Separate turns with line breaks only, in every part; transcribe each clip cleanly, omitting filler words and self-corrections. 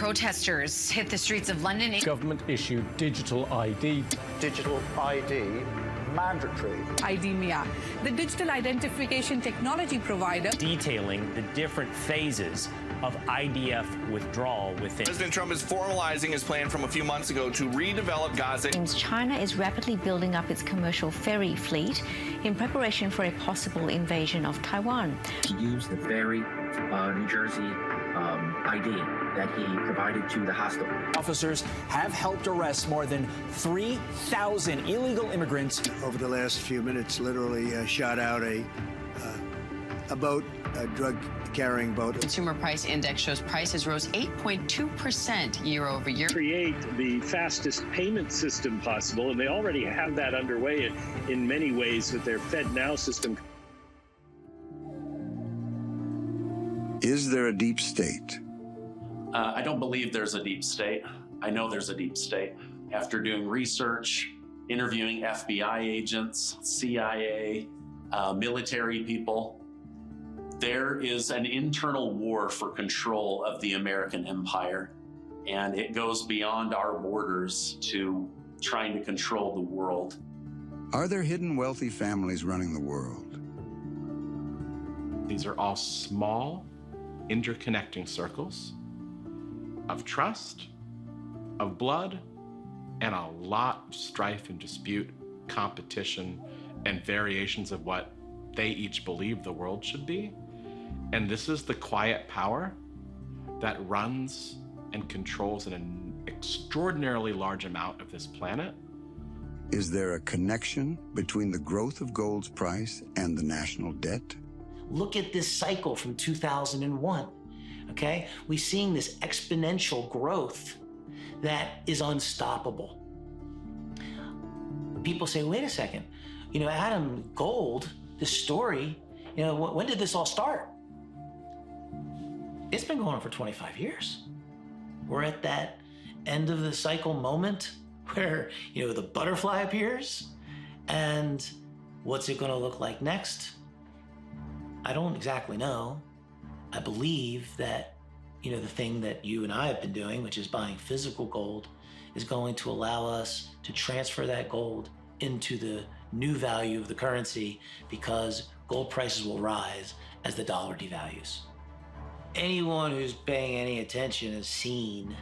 protesters hit the streets of London.
Government issued digital ID.
Digital ID mandatory.
IDMIA, the digital identification technology provider,
detailing the different phases of IDF withdrawal within.
President Trump is formalizing his plan from a few months ago to redevelop Gaza.
China is rapidly building up its commercial ferry fleet in preparation for a possible invasion of Taiwan.
To use the very New Jersey ID that he provided to the hostel.
Officers have helped arrest more than 3,000 illegal immigrants.
Over the last few minutes, literally shot out a boat, a drug-carrying boat.
Consumer Price Index shows prices rose 8.2% year over year.
Create the fastest payment system possible, and they already have that underway in many ways with their FedNow system.
Is there a deep state?
I don't believe there's a deep state. I know there's a deep state. After doing research, interviewing FBI agents, CIA, military people, there is an internal war for control of the American empire, and it goes beyond our borders to trying to control the world.
Are there hidden wealthy families running the world?
These are all small, interconnecting circles of trust, of blood, and a lot of strife and dispute, competition, and variations of what they each believe the world should be. And this is the quiet power that runs and controls an extraordinarily large amount of this planet.
Is there a connection between the growth of gold's price and the national debt?
Look at this cycle from 2001, okay? We're seeing this exponential growth that is unstoppable. People say, wait a second, Adam, gold, this story, when did this all start? It's been going on for 25 years. We're at that end of the cycle moment where, the butterfly appears, and what's it gonna look like next? I don't exactly know. I believe that, the thing that you and I have been doing, which is buying physical gold, is going to allow us to transfer that gold into the new value of the currency, because gold prices will rise as the dollar devalues. Anyone who's paying any attention has seen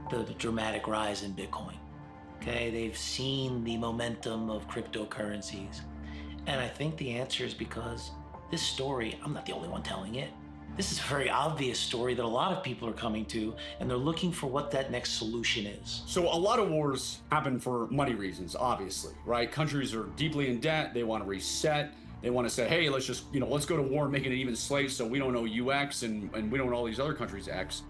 the dramatic rise in Bitcoin. Okay, they've seen the momentum of cryptocurrencies. And I think the answer is because this story, I'm not the only one telling it. This is a very obvious story that a lot of people are coming to, and they're looking for what that next solution is.
So a lot of wars happen for money reasons, obviously, right? Countries are deeply in debt. They want to reset. They want to say, hey, let's just, let's go to war and make it an even slate so we don't owe you X and we don't owe all these other countries X.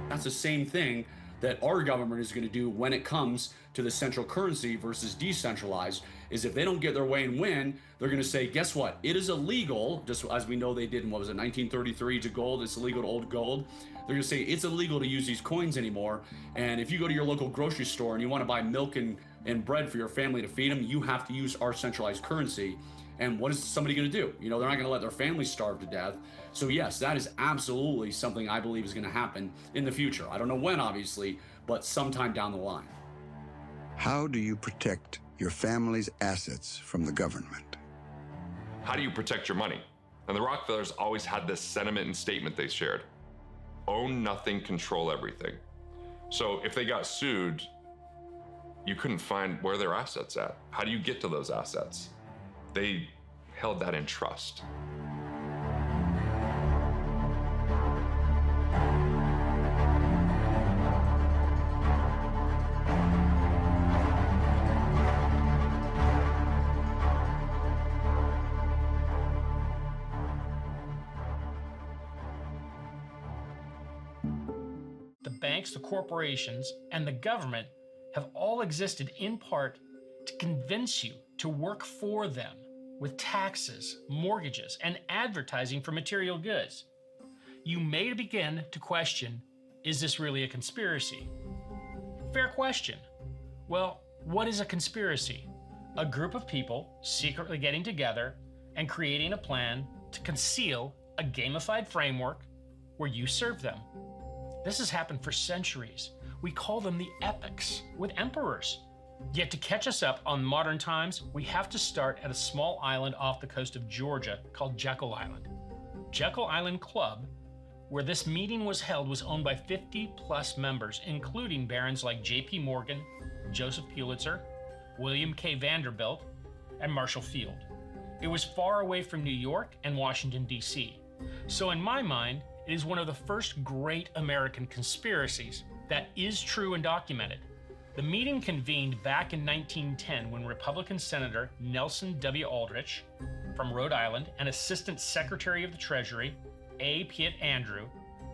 That's the same thing that our government is going to do when it comes to the central currency versus decentralized, is if they don't get their way and win, they're going to say, guess what? It is illegal, just as we know they did in, 1933 to gold, it's illegal to hold gold. They're going to say it's illegal to use these coins anymore. And if you go to your local grocery store and you want to buy milk and bread for your family to feed them, you have to use our centralized currency. And what is somebody going to do? They're not going to let their family starve to death. So yes, that is absolutely something I believe is going to happen in the future. I don't know when, obviously, but sometime down the line.
How do you protect your family's assets from the government?
How do you protect your money? And the Rockefellers always had this sentiment and statement they shared. Own nothing, control everything. So if they got sued, you couldn't find where their assets at. How do you get to those assets? They held that in trust.
The banks, the corporations, and the government have all existed in part to convince you to work for them with taxes, mortgages, and advertising for material goods. You may begin to question Is this really a conspiracy? Fair question. Well, what is a conspiracy? A group of people secretly getting together and creating a plan to conceal a gamified framework where you serve them. This has happened for centuries. We call them the epics with emperors. Yet to catch us up on modern times, we have to start at a small island off the coast of Georgia called Jekyll Island. Jekyll Island Club, where this meeting was held, was owned by 50 plus members, including barons like J.P. Morgan, Joseph Pulitzer, William K. Vanderbilt, and Marshall Field. It was far away from New York and Washington, D.C. So in my mind, it is one of the first great American conspiracies that is true and documented. The meeting convened back in 1910 when Republican Senator Nelson W. Aldrich from Rhode Island and Assistant Secretary of the Treasury A. Pitt Andrew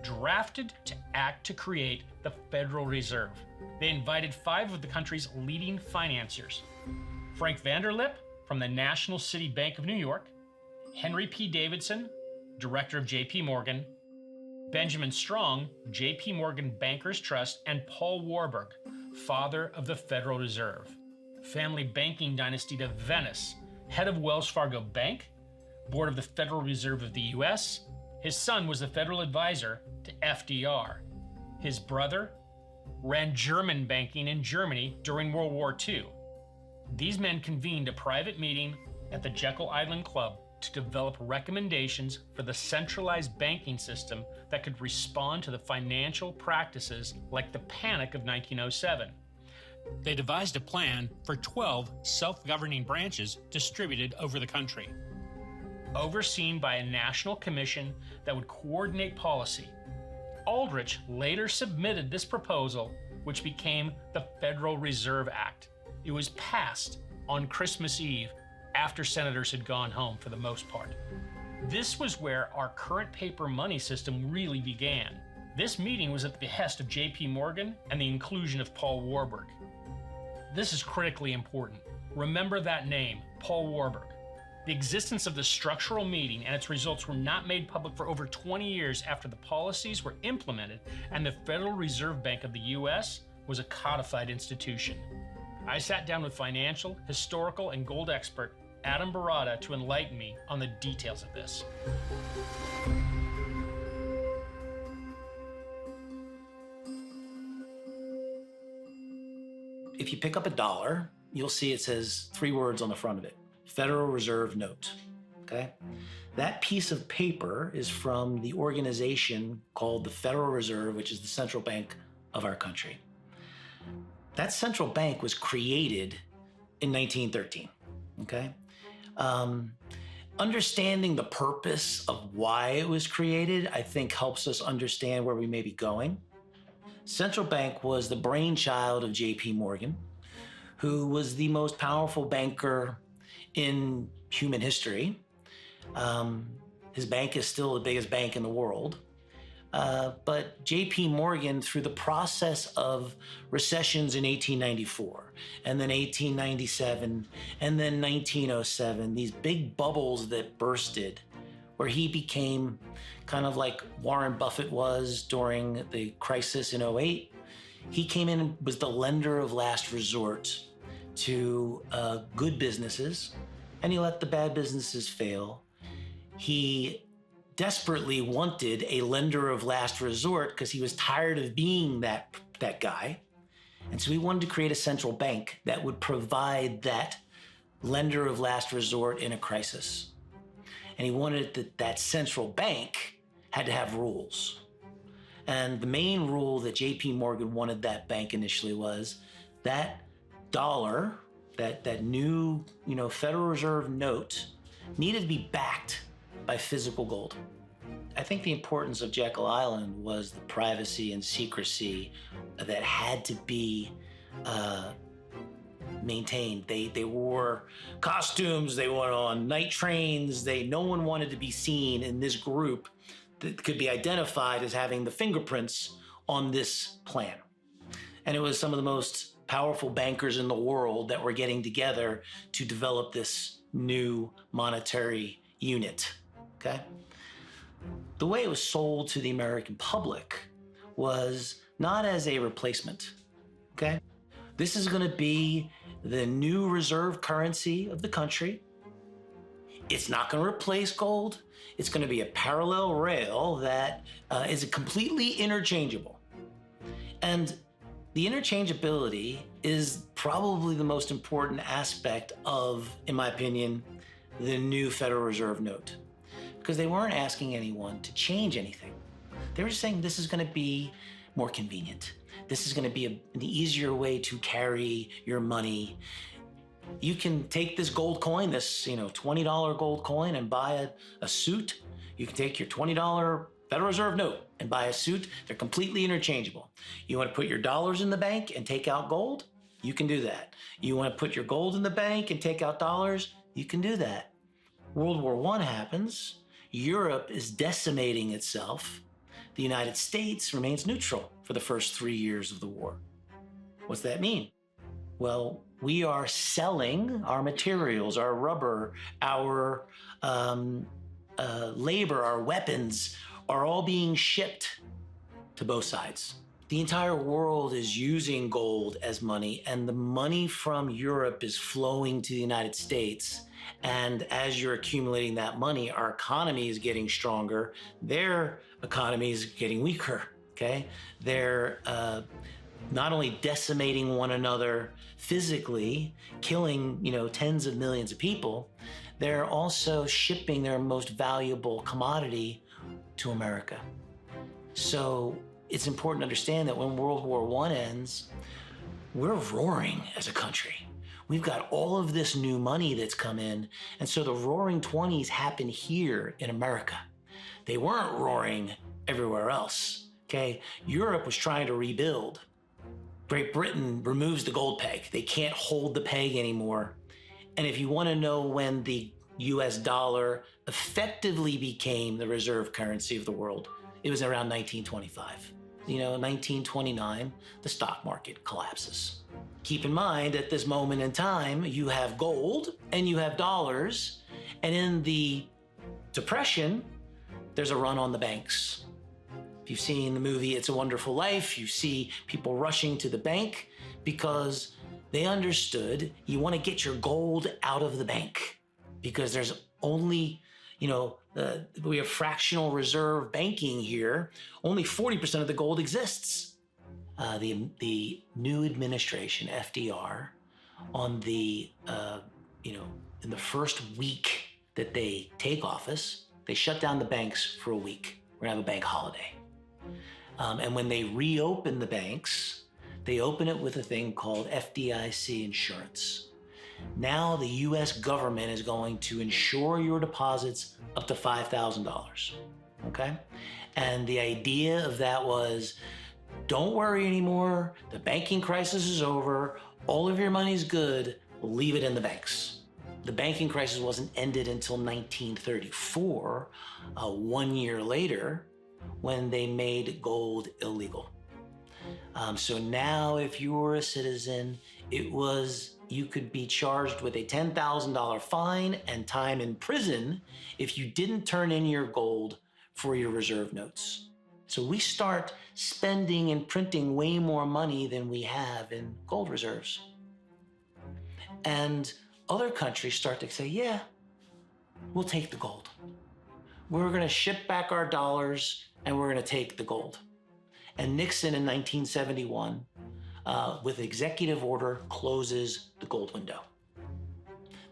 drafted to act to create the Federal Reserve. They invited 5 of the country's leading financiers: Frank Vanderlip from the National City Bank of New York, Henry P. Davidson, director of J.P. Morgan, Benjamin Strong, J.P. Morgan Bankers Trust, and Paul Warburg, father of the Federal Reserve. Family banking dynasty to Venice, head of Wells Fargo Bank, board of the Federal Reserve of the U.S. His son was the federal advisor to FDR. His brother ran German banking in Germany during World War II. These men convened a private meeting at the Jekyll Island Club to develop recommendations for the centralized banking system that could respond to the financial practices like the Panic of 1907. They devised a plan for 12 self-governing branches distributed over the country, overseen by a national commission that would coordinate policy. Aldrich later submitted this proposal, which became the Federal Reserve Act. It was passed on Christmas Eve after senators had gone home for the most part. This was where our current paper money system really began. This meeting was at the behest of J.P. Morgan and the inclusion of Paul Warburg. This is critically important. Remember that name, Paul Warburg. The existence of the structural meeting and its results were not made public for over 20 years after the policies were implemented, and the Federal Reserve Bank of the U.S. was a codified institution. I sat down with financial, historical, and gold expert Adam Barada to enlighten me on the details of this.
If you pick up a dollar, you'll see it says 3 words on the front of it: Federal Reserve Note. Okay? That piece of paper is from the organization called the Federal Reserve, which is the central bank of our country. That central bank was created in 1913. Okay? Understanding the purpose of why it was created, I think, helps us understand where we may be going. Central bank was the brainchild of J.P. Morgan, who was the most powerful banker in human history. His bank is still the biggest bank in the world. But J.P. Morgan, through the process of recessions in 1894, and then 1897, and then 1907, these big bubbles that bursted, where he became kind of like Warren Buffett was during the crisis in 2008. He came in and was the lender of last resort to good businesses, and he let the bad businesses fail. He desperately wanted a lender of last resort because he was tired of being that guy. And so he wanted to create a central bank that would provide that lender of last resort in a crisis. And he wanted that central bank had to have rules. And the main rule that J.P. Morgan wanted that bank initially was that dollar, that new, Federal Reserve note, needed to be backed by physical gold. I think the importance of Jekyll Island was the privacy and secrecy that had to be maintained. They wore costumes, they went on night trains, no one wanted to be seen in this group that could be identified as having the fingerprints on this plan. And it was some of the most powerful bankers in the world that were getting together to develop this new monetary unit, okay? The way it was sold to the American public was not as a replacement, okay? This is going to be the new reserve currency of the country. It's not going to replace gold. It's going to be a parallel rail that is completely interchangeable. And the interchangeability is probably the most important aspect of, in my opinion, the new Federal Reserve note. Because they weren't asking anyone to change anything. They were just saying this is going to be more convenient. This is going to be an easier way to carry your money. You can take this gold coin, this $20 gold coin, and buy a suit. You can take your $20 Federal Reserve note and buy a suit. They're completely interchangeable. You want to put your dollars in the bank and take out gold? You can do that. You want to put your gold in the bank and take out dollars? You can do that. World War I happens. Europe is decimating itself. The United States remains neutral for the first 3 years of the war. What's that mean? Well, we are selling our materials, our rubber, our labor, our weapons are all being shipped to both sides. The entire world is using gold as money, and the money from Europe is flowing to the United States. And as you're accumulating that money, our economy is getting stronger. Their economy is getting weaker, okay? They're not only decimating one another physically, killing, tens of millions of people, they're also shipping their most valuable commodity to America. So it's important to understand that when World War I ends, we're roaring as a country. We've got all of this new money that's come in, and so the roaring 20s happened here in America. They weren't roaring everywhere else, okay? Europe was trying to rebuild. Great Britain removes the gold peg. They can't hold the peg anymore. And if you want to know when the US dollar effectively became the reserve currency of the world, it was around 1925. In 1929, the stock market collapses. Keep in mind, at this moment in time, you have gold and you have dollars. And in the Depression, there's a run on the banks. If you've seen the movie It's a Wonderful Life, you see people rushing to the bank because they understood you want to get your gold out of the bank because there's only, we have fractional reserve banking here. Only 40% of the gold exists. The new administration, FDR, on the, in the first week that they take office, they shut down the banks for a week. We're gonna have a bank holiday. And when they reopen the banks, they open it with a thing called FDIC insurance. Now the US government is going to insure your deposits up to $5,000, okay? And the idea of that was, don't worry anymore, the banking crisis is over, all of your money's good, we'll leave it in the banks. The banking crisis wasn't ended until 1934, 1 year later, when they made gold illegal. So now if you were a citizen, you could be charged with a $10,000 fine and time in prison if you didn't turn in your gold for your reserve notes. So we start spending and printing way more money than we have in gold reserves. And other countries start to say, yeah, we'll take the gold. We're gonna ship back our dollars and we're gonna take the gold. And Nixon in 1971, with executive order, closes the gold window.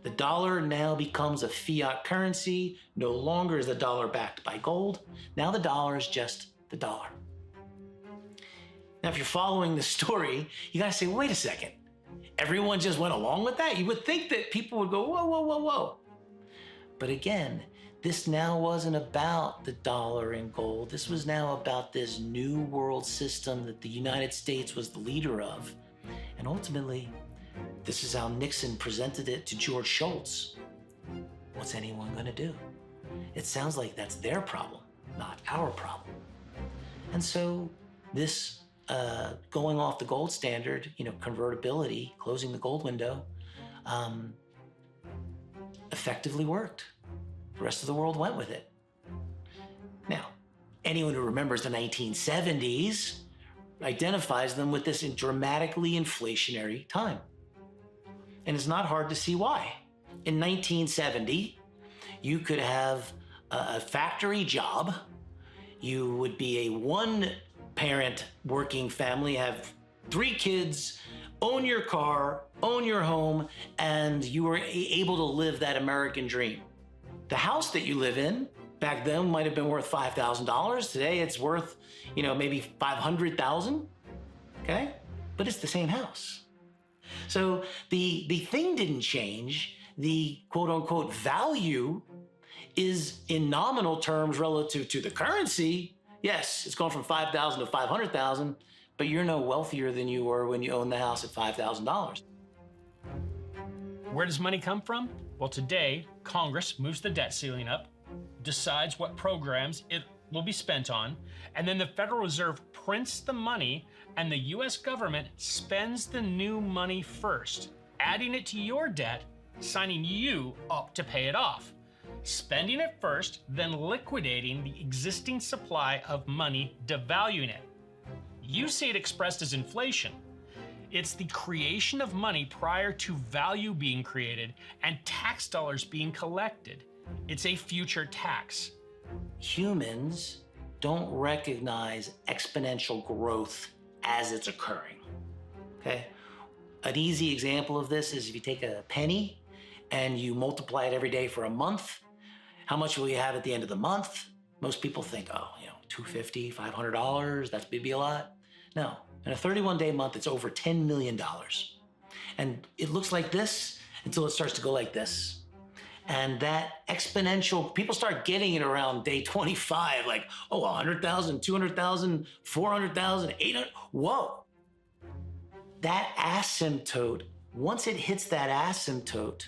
The dollar now becomes a fiat currency. No longer is the dollar backed by gold. Now the dollar is just the dollar. Now, if you're following the story, you gotta say, wait a second. Everyone just went along with that? You would think that people would go, whoa, whoa, whoa, whoa. But again, this now wasn't about the dollar and gold. This was now about this new world system that the United States was the leader of. And ultimately, this is how Nixon presented it to George Shultz. What's anyone gonna do? It sounds like that's their problem, not our problem. And so this going off the gold standard, convertibility, closing the gold window, effectively worked. The rest of the world went with it. Now, anyone who remembers the 1970s identifies them with this dramatically inflationary time. And it's not hard to see why. In 1970, you could have a factory job. You would be a one-parent working family, have 3 kids, own your car, own your home, and you were able to live that American dream. The house that you live in back then might have been worth $5,000. Today it's worth, maybe $500,000, okay? But it's the same house. So the thing didn't change. The quote unquote value is in nominal terms relative to the currency. Yes, it's gone from 5,000 to 500,000, but you're no wealthier than you were when you owned the house at $5,000.
Where does money come from? Well, today, Congress moves the debt ceiling up, decides what programs it will be spent on, and then the Federal Reserve prints the money, and the US government spends the new money first, adding it to your debt, signing you up to pay it off. Spending it first, then liquidating the existing supply of money, devaluing it. You see it expressed as inflation. It's the creation of money prior to value being created and tax dollars being collected. It's a future tax.
Humans don't recognize exponential growth as it's occurring, okay? An easy example of this is if you take a penny and you multiply it every day for a month, how much will you have at the end of the month? Most people think, $250, $500, that's maybe a lot. No, in a 31-day month, it's over $10 million. And it looks like this until it starts to go like this. And that exponential, people start getting it around day 25, like, 100,000, 200,000, 400,000, 800, whoa. That asymptote, once it hits that asymptote,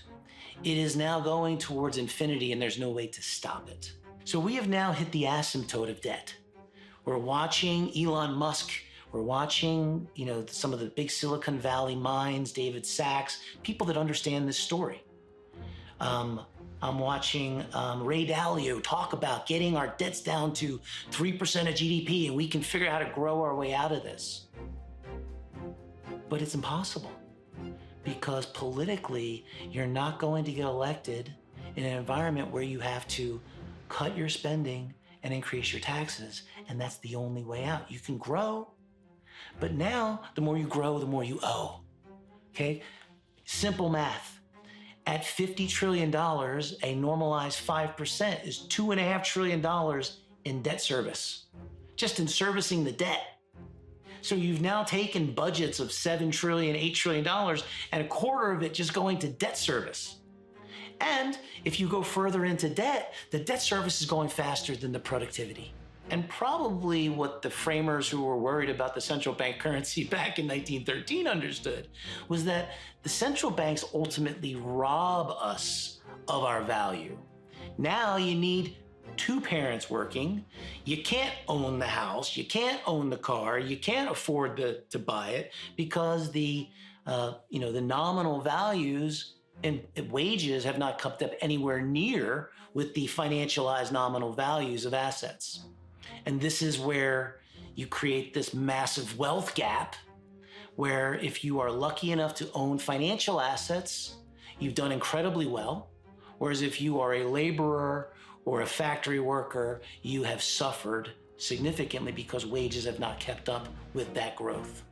it is now going towards infinity and there's no way to stop it. So we have now hit the asymptote of debt. We're watching Elon Musk. We're watching, some of the big Silicon Valley minds, David Sachs, people that understand this story. I'm watching Ray Dalio talk about getting our debts down to 3% of GDP and we can figure out how to grow our way out of this. But it's impossible because politically, you're not going to get elected in an environment where you have to cut your spending and increase your taxes. And that's the only way out. You can grow, but now the more you grow, the more you owe, okay? Simple math. At $50 trillion, a normalized 5% is $2.5 trillion in debt service, just in servicing the debt. So you've now taken budgets of $7 trillion, $8 trillion, and a quarter of it just going to debt service. And if you go further into debt, the debt service is going faster than the productivity. And probably what the framers who were worried about the central bank currency back in 1913 understood was that the central banks ultimately rob us of our value. Now you need 2 parents working. You can't own the house. You can't own the car. You can't afford to buy it because the nominal values and wages have not kept up anywhere near with the financialized nominal values of assets. And this is where you create this massive wealth gap where if you are lucky enough to own financial assets, you've done incredibly well. Whereas if you are a laborer or a factory worker, you have suffered significantly because wages have not kept up with that growth.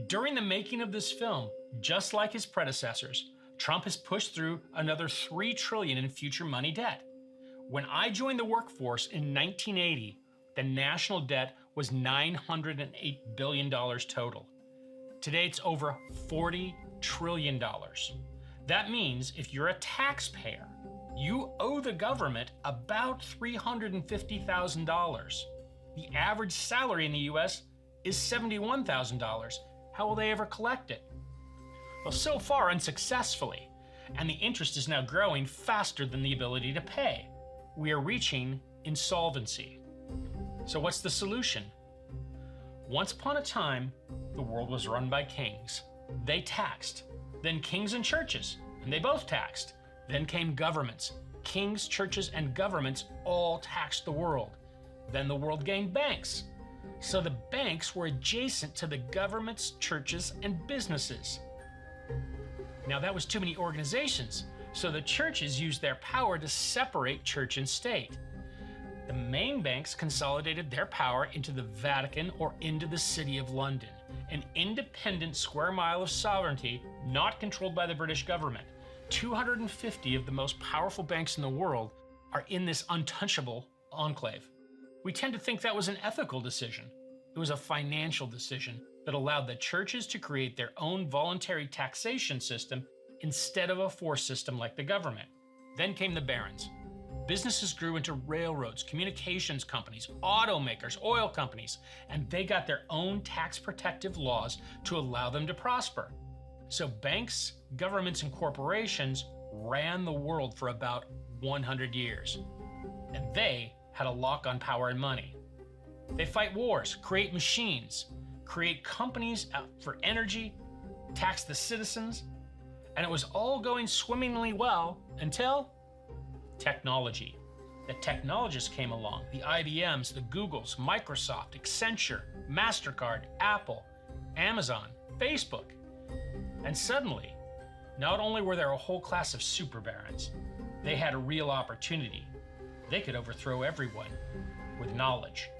During the making of this film, just like his predecessors, Trump has pushed through another $3 trillion in future money debt. When I joined the workforce in 1980, the national debt was $908 billion total. Today, it's over $40 trillion. That means if you're a taxpayer, you owe the government about $350,000. The average salary in the US is $71,000. How will they ever collect it? Well, so far unsuccessfully, and the interest is now growing faster than the ability to pay. We are reaching insolvency. So what's the solution? Once upon a time, the world was run by kings. They taxed. Then kings and churches, and they both taxed. Then came governments. Kings, churches, and governments all taxed the world. Then the world gained banks. So the banks were adjacent to the governments, churches, and businesses. Now that was too many organizations, so the churches used their power to separate church and state. The main banks consolidated their power into the Vatican or into the City of London, an independent square mile of sovereignty not controlled by the British government. 250 of the most powerful banks in the world are in this untouchable enclave. We tend to think that was an ethical decision. It was a financial decision that allowed the churches to create their own voluntary taxation system instead of a force system like the government. Then came the barons. Businesses grew into railroads, communications companies, automakers, oil companies, and they got their own tax-protective laws to allow them to prosper. So banks, governments, and corporations ran the world for about 100 years. And they had a lock on power and money. They fight wars, create machines, create companies for energy, tax the citizens, and it was all going swimmingly well until technology. The technologists came along, the IBMs, the Googles, Microsoft, Accenture, MasterCard, Apple, Amazon, Facebook. And suddenly, not only were there a whole class of super barons, they had a real opportunity. They could overthrow everyone with knowledge.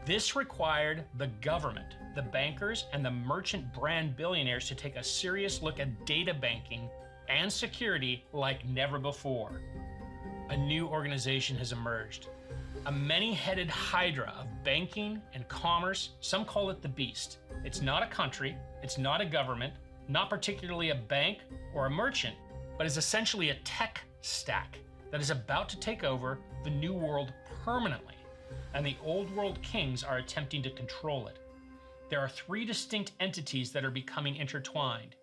This required the government, the bankers, and the merchant brand billionaires to take a serious look at data banking and security like never before. A new organization has emerged, a many-headed hydra of banking and commerce. Some call it the beast. It's not a country, it's not a government, not particularly a bank or a merchant, but is essentially a tech stack that is about to take over the new world permanently, and the old world kings are attempting to control it. There are three distinct entities that are becoming intertwined.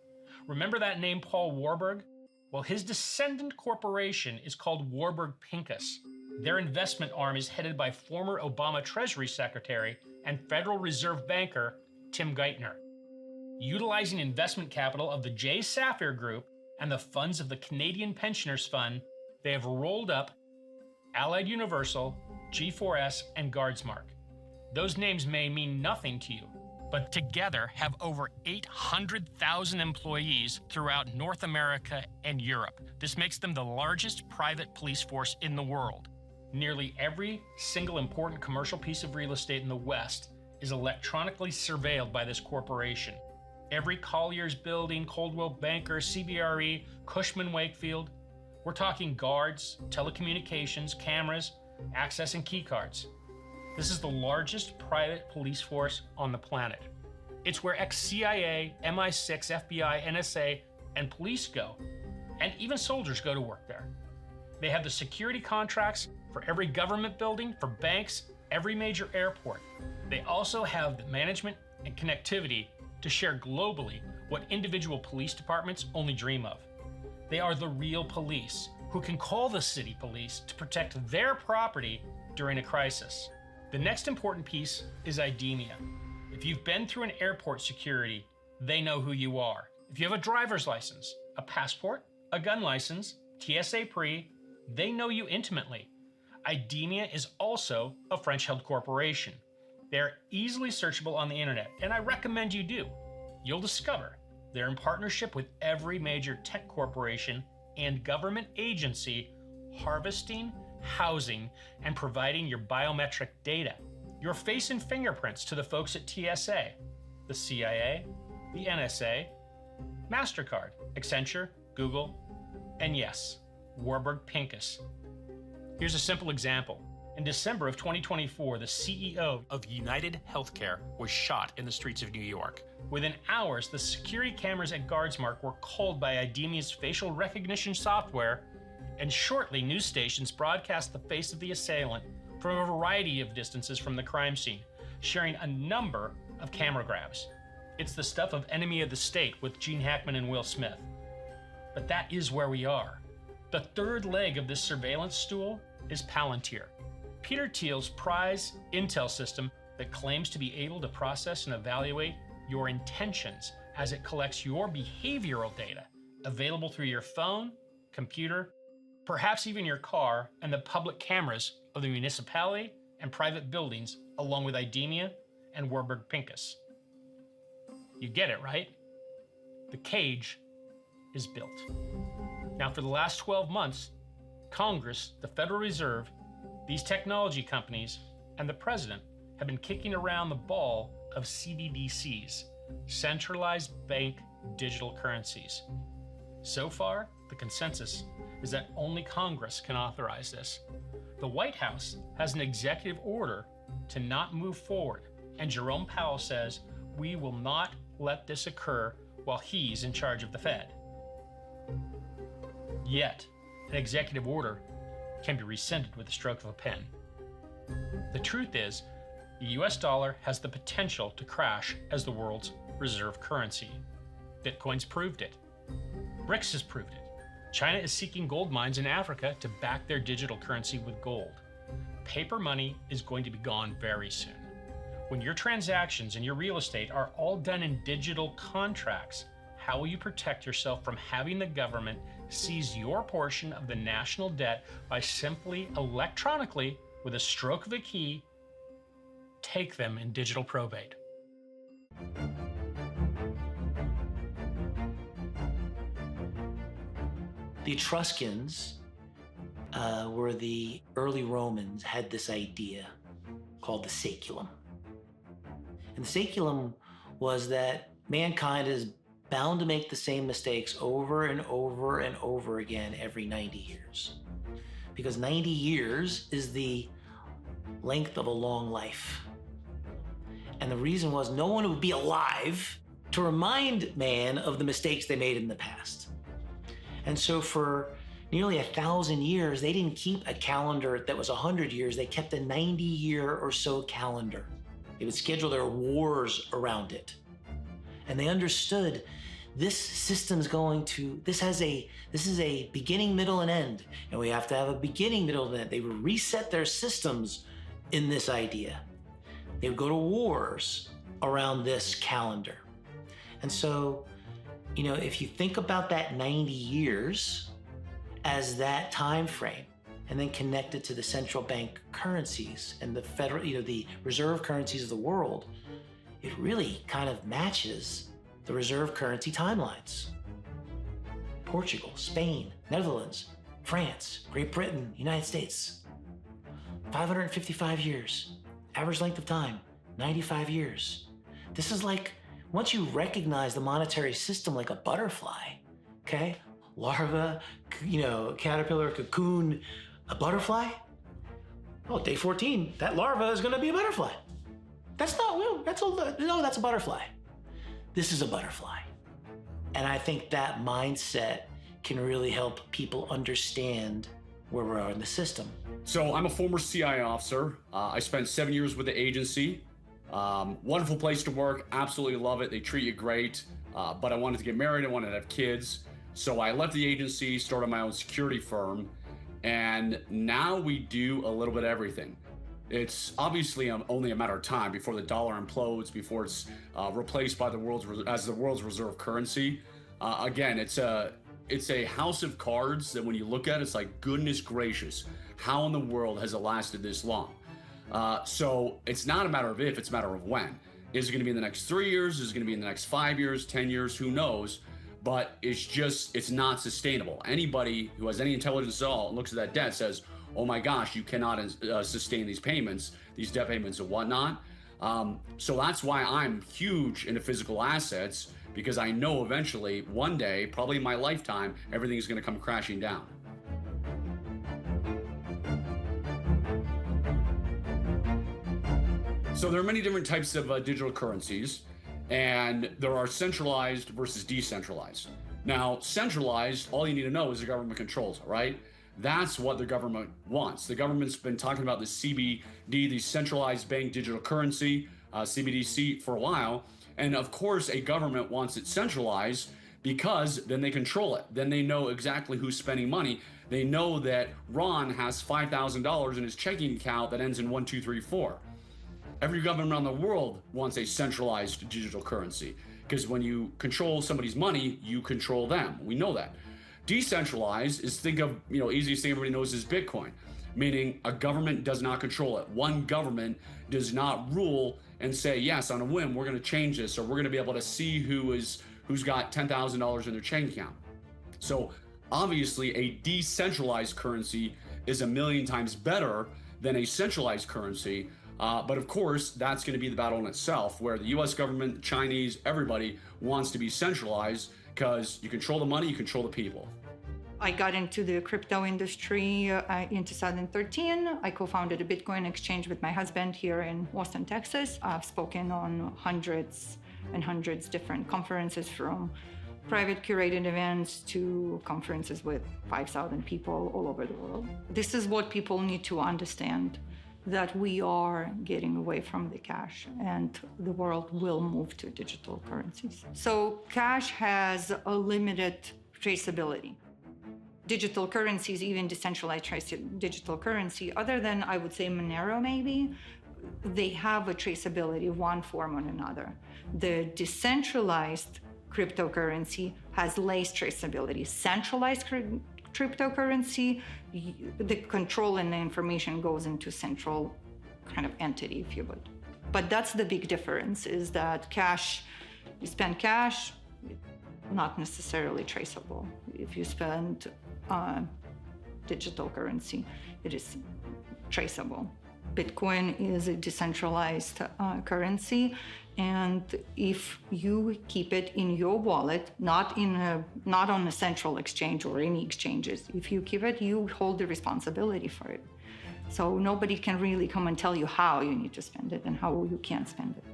Remember that name Paul Warburg? Well, his descendant corporation is called Warburg Pincus. Their investment arm is headed by former Obama Treasury Secretary and Federal Reserve banker Tim Geithner. Utilizing investment capital of the J. Safir Group and the funds of the Canadian Pensioners Fund, they have rolled up Allied Universal, G4S, and Guardsmark. Those names may mean nothing to you, but together have over 800,000 employees throughout North America and Europe. This makes them the largest private police force in the world. Nearly every single important commercial piece of real estate in the West is electronically surveilled by this corporation. Every Collier's building, Coldwell Banker, CBRE, Cushman Wakefield. We're talking guards, telecommunications, cameras, access and key cards. This is the largest private police force on the planet. It's where ex-CIA, MI6, FBI, NSA, and police go, and even soldiers go to work there. They have the security contracts for every government building, for banks, every major airport. They also have the management and connectivity to share globally what individual police departments only dream of. They are the real police who can call the city police to protect their property during a crisis. The next important piece is IDEMIA. If you've been through an airport security, they know who you are. If you have a driver's license, a passport, a gun license, TSA pre, they know you intimately. IDEMIA is also a French-held corporation. They're easily searchable on the internet, and I recommend you do. You'll discover they're in partnership with every major tech corporation and government agency, harvesting, housing, and providing your biometric data, your face and fingerprints to the folks at TSA, the CIA, the NSA, MasterCard, Accenture, Google, and yes, Warburg Pincus. Here's a simple example. In December of 2024, the CEO of United Healthcare was shot in the streets of New York. Within hours, the security cameras at Guardsmark were called by IDEMIA's facial recognition software, and shortly news stations broadcast the face of the assailant from a variety of distances from the crime scene, sharing a number of camera grabs. It's the stuff of Enemy of the State with Gene Hackman and Will Smith. But that is where we are. The third leg of this surveillance stool is Palantir, Peter Thiel's prize intel system that claims to be able to process and evaluate your intentions as it collects your behavioral data available through your phone, computer, perhaps even your car, and the public cameras of the municipality, and private buildings along with Idemia and Warburg Pincus. You get it, right? The cage is built. Now, for the last 12 months, Congress, the Federal Reserve, these technology companies, and the president have been kicking around the ball of CBDCs, centralized bank digital currencies. So far, the consensus is that only Congress can authorize this. The White House has an executive order to not move forward, and Jerome Powell says we will not let this occur while he's in charge of the Fed. Yet, an executive order can be rescinded with the stroke of a pen. The truth is, the US dollar has the potential to crash as the world's reserve currency. Bitcoin's proved it. BRICS has proved it. China is seeking gold mines in Africa to back their digital currency with gold. Paper money is going to be gone very soon. When your transactions and your real estate are all done in digital contracts, how will you protect yourself from having the government seize your portion of the national debt by simply electronically, with a stroke of a key, take them in digital probate?
The Etruscans were the early Romans, had this idea called the saeculum. And the saeculum was that mankind is bound to make the same mistakes over and over and over again every 90 years. Because 90 years is the length of a long life. And the reason was no one would be alive to remind man of the mistakes they made in the past. And so for nearly 1,000 years, they didn't keep a calendar that was 100 years. They kept a 90-year or so calendar. They would schedule their wars around it. And they understood this system's this is a beginning, middle, and end. And we have to have a beginning, middle, and end. They would reset their systems in this idea. They would go to wars around this calendar. And so, if you think about that 90 years as that time frame, and then connect it to the central bank currencies and the federal, the reserve currencies of the world, it really kind of matches the reserve currency timelines. Portugal, Spain, Netherlands, France, Great Britain, United States. 555 years. Average length of time, 95 years. This is like, once you recognize the monetary system like a butterfly, okay? Larva, caterpillar, cocoon, a butterfly. Oh, day 14, that larva is gonna be a butterfly. That's a butterfly. This is a butterfly. And I think that mindset can really help people understand where we are in the system.
So I'm a former CIA officer. I spent 7 years with the agency. Wonderful place to work, absolutely love it. They treat you great, but I wanted to get married, I wanted to have kids. So I left the agency, started my own security firm, and now we do a little bit of everything. It's obviously only a matter of time before the dollar implodes, before it's replaced by the world's reserve currency. Again, it's a house of cards that when you look at it, it's like, goodness gracious, how in the world has it lasted this long? So it's not a matter of if, it's a matter of when. Is it going to be in the next 3 years? Is it going to be in the next 5 years, 10 years? Who knows? But it's not sustainable. Anybody who has any intelligence at all and looks at that debt says, oh my gosh, you cannot sustain these payments, these debt payments and whatnot. So that's why I'm huge into physical assets, because I know eventually, one day, probably in my lifetime, everything's going to come crashing down. So there are many different types of digital currencies, and there are centralized versus decentralized. Now, centralized, all you need to know is the government controls it, right? That's what the government wants. The government's been talking about the CBD, the centralized bank digital currency, CBDC, for a while. And of course, a government wants it centralized because then they control it. Then they know exactly who's spending money. They know that Ron has $5,000 in his checking account that ends in 1234. Every government around the world wants a centralized digital currency, because when you control somebody's money, you control them. We know that. Decentralized is, think of, easiest thing everybody knows is Bitcoin. meaning a government does not control it. One government does not rule and say, yes, on a whim, we're going to change this, or we're going to be able to see who's got $10,000 in their checking account. So obviously a decentralized currency is a million times better than a centralized currency. But of course, that's going to be the battle in itself, where the US government, Chinese, everybody wants to be centralized because you control the money, you control the people.
I got into the crypto industry in 2013. I co-founded a Bitcoin exchange with my husband here in Austin, Texas. I've spoken on hundreds and hundreds different conferences, from private curated events to conferences with 5,000 people all over the world. This is what people need to understand, that we are getting away from the cash and the world will move to digital currencies. So cash has a limited traceability. Digital currencies, even decentralized digital currency, other than, I would say, Monero maybe, they have a traceability, one form or another. The decentralized cryptocurrency has less traceability. Centralized cryptocurrency, the control and the information goes into central kind of entity, if you would. But that's the big difference, is that cash, you spend cash, not necessarily traceable. If you spend digital currency, it is traceable. Bitcoin is a decentralized currency, and if you keep it in your wallet, not on a central exchange or any exchanges, if you keep it, you hold the responsibility for it. So nobody can really come and tell you how you need to spend it and how you can't spend it.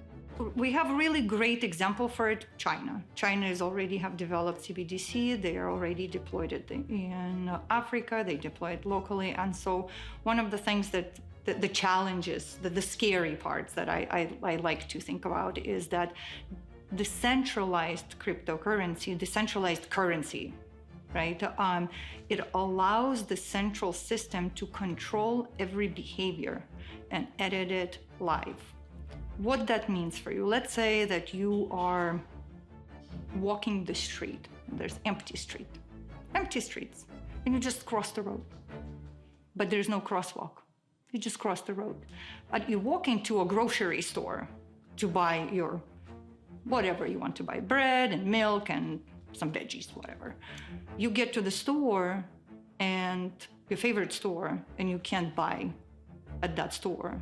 We have a really great example for it, China. China is already have developed CBDC. They are already deployed it in Africa. They deploy it locally. And so one of the things that the challenges, the scary parts that I like to think about is that the centralized cryptocurrency, decentralized currency, right? It allows the central system to control every behavior and edit it live. What that means for you, let's say that you are walking the street and there's empty streets, and you just cross the road, but there's no crosswalk. You just cross the road. But you walk into a grocery store to buy your whatever you want to buy, bread and milk and some veggies, whatever. You get to the store, and your favorite store, and you can't buy at that store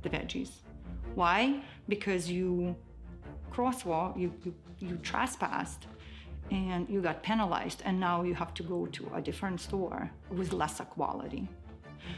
the veggies. Why? Because you crosswalk, you trespassed, and you got penalized, and now you have to go to a different store with lesser quality.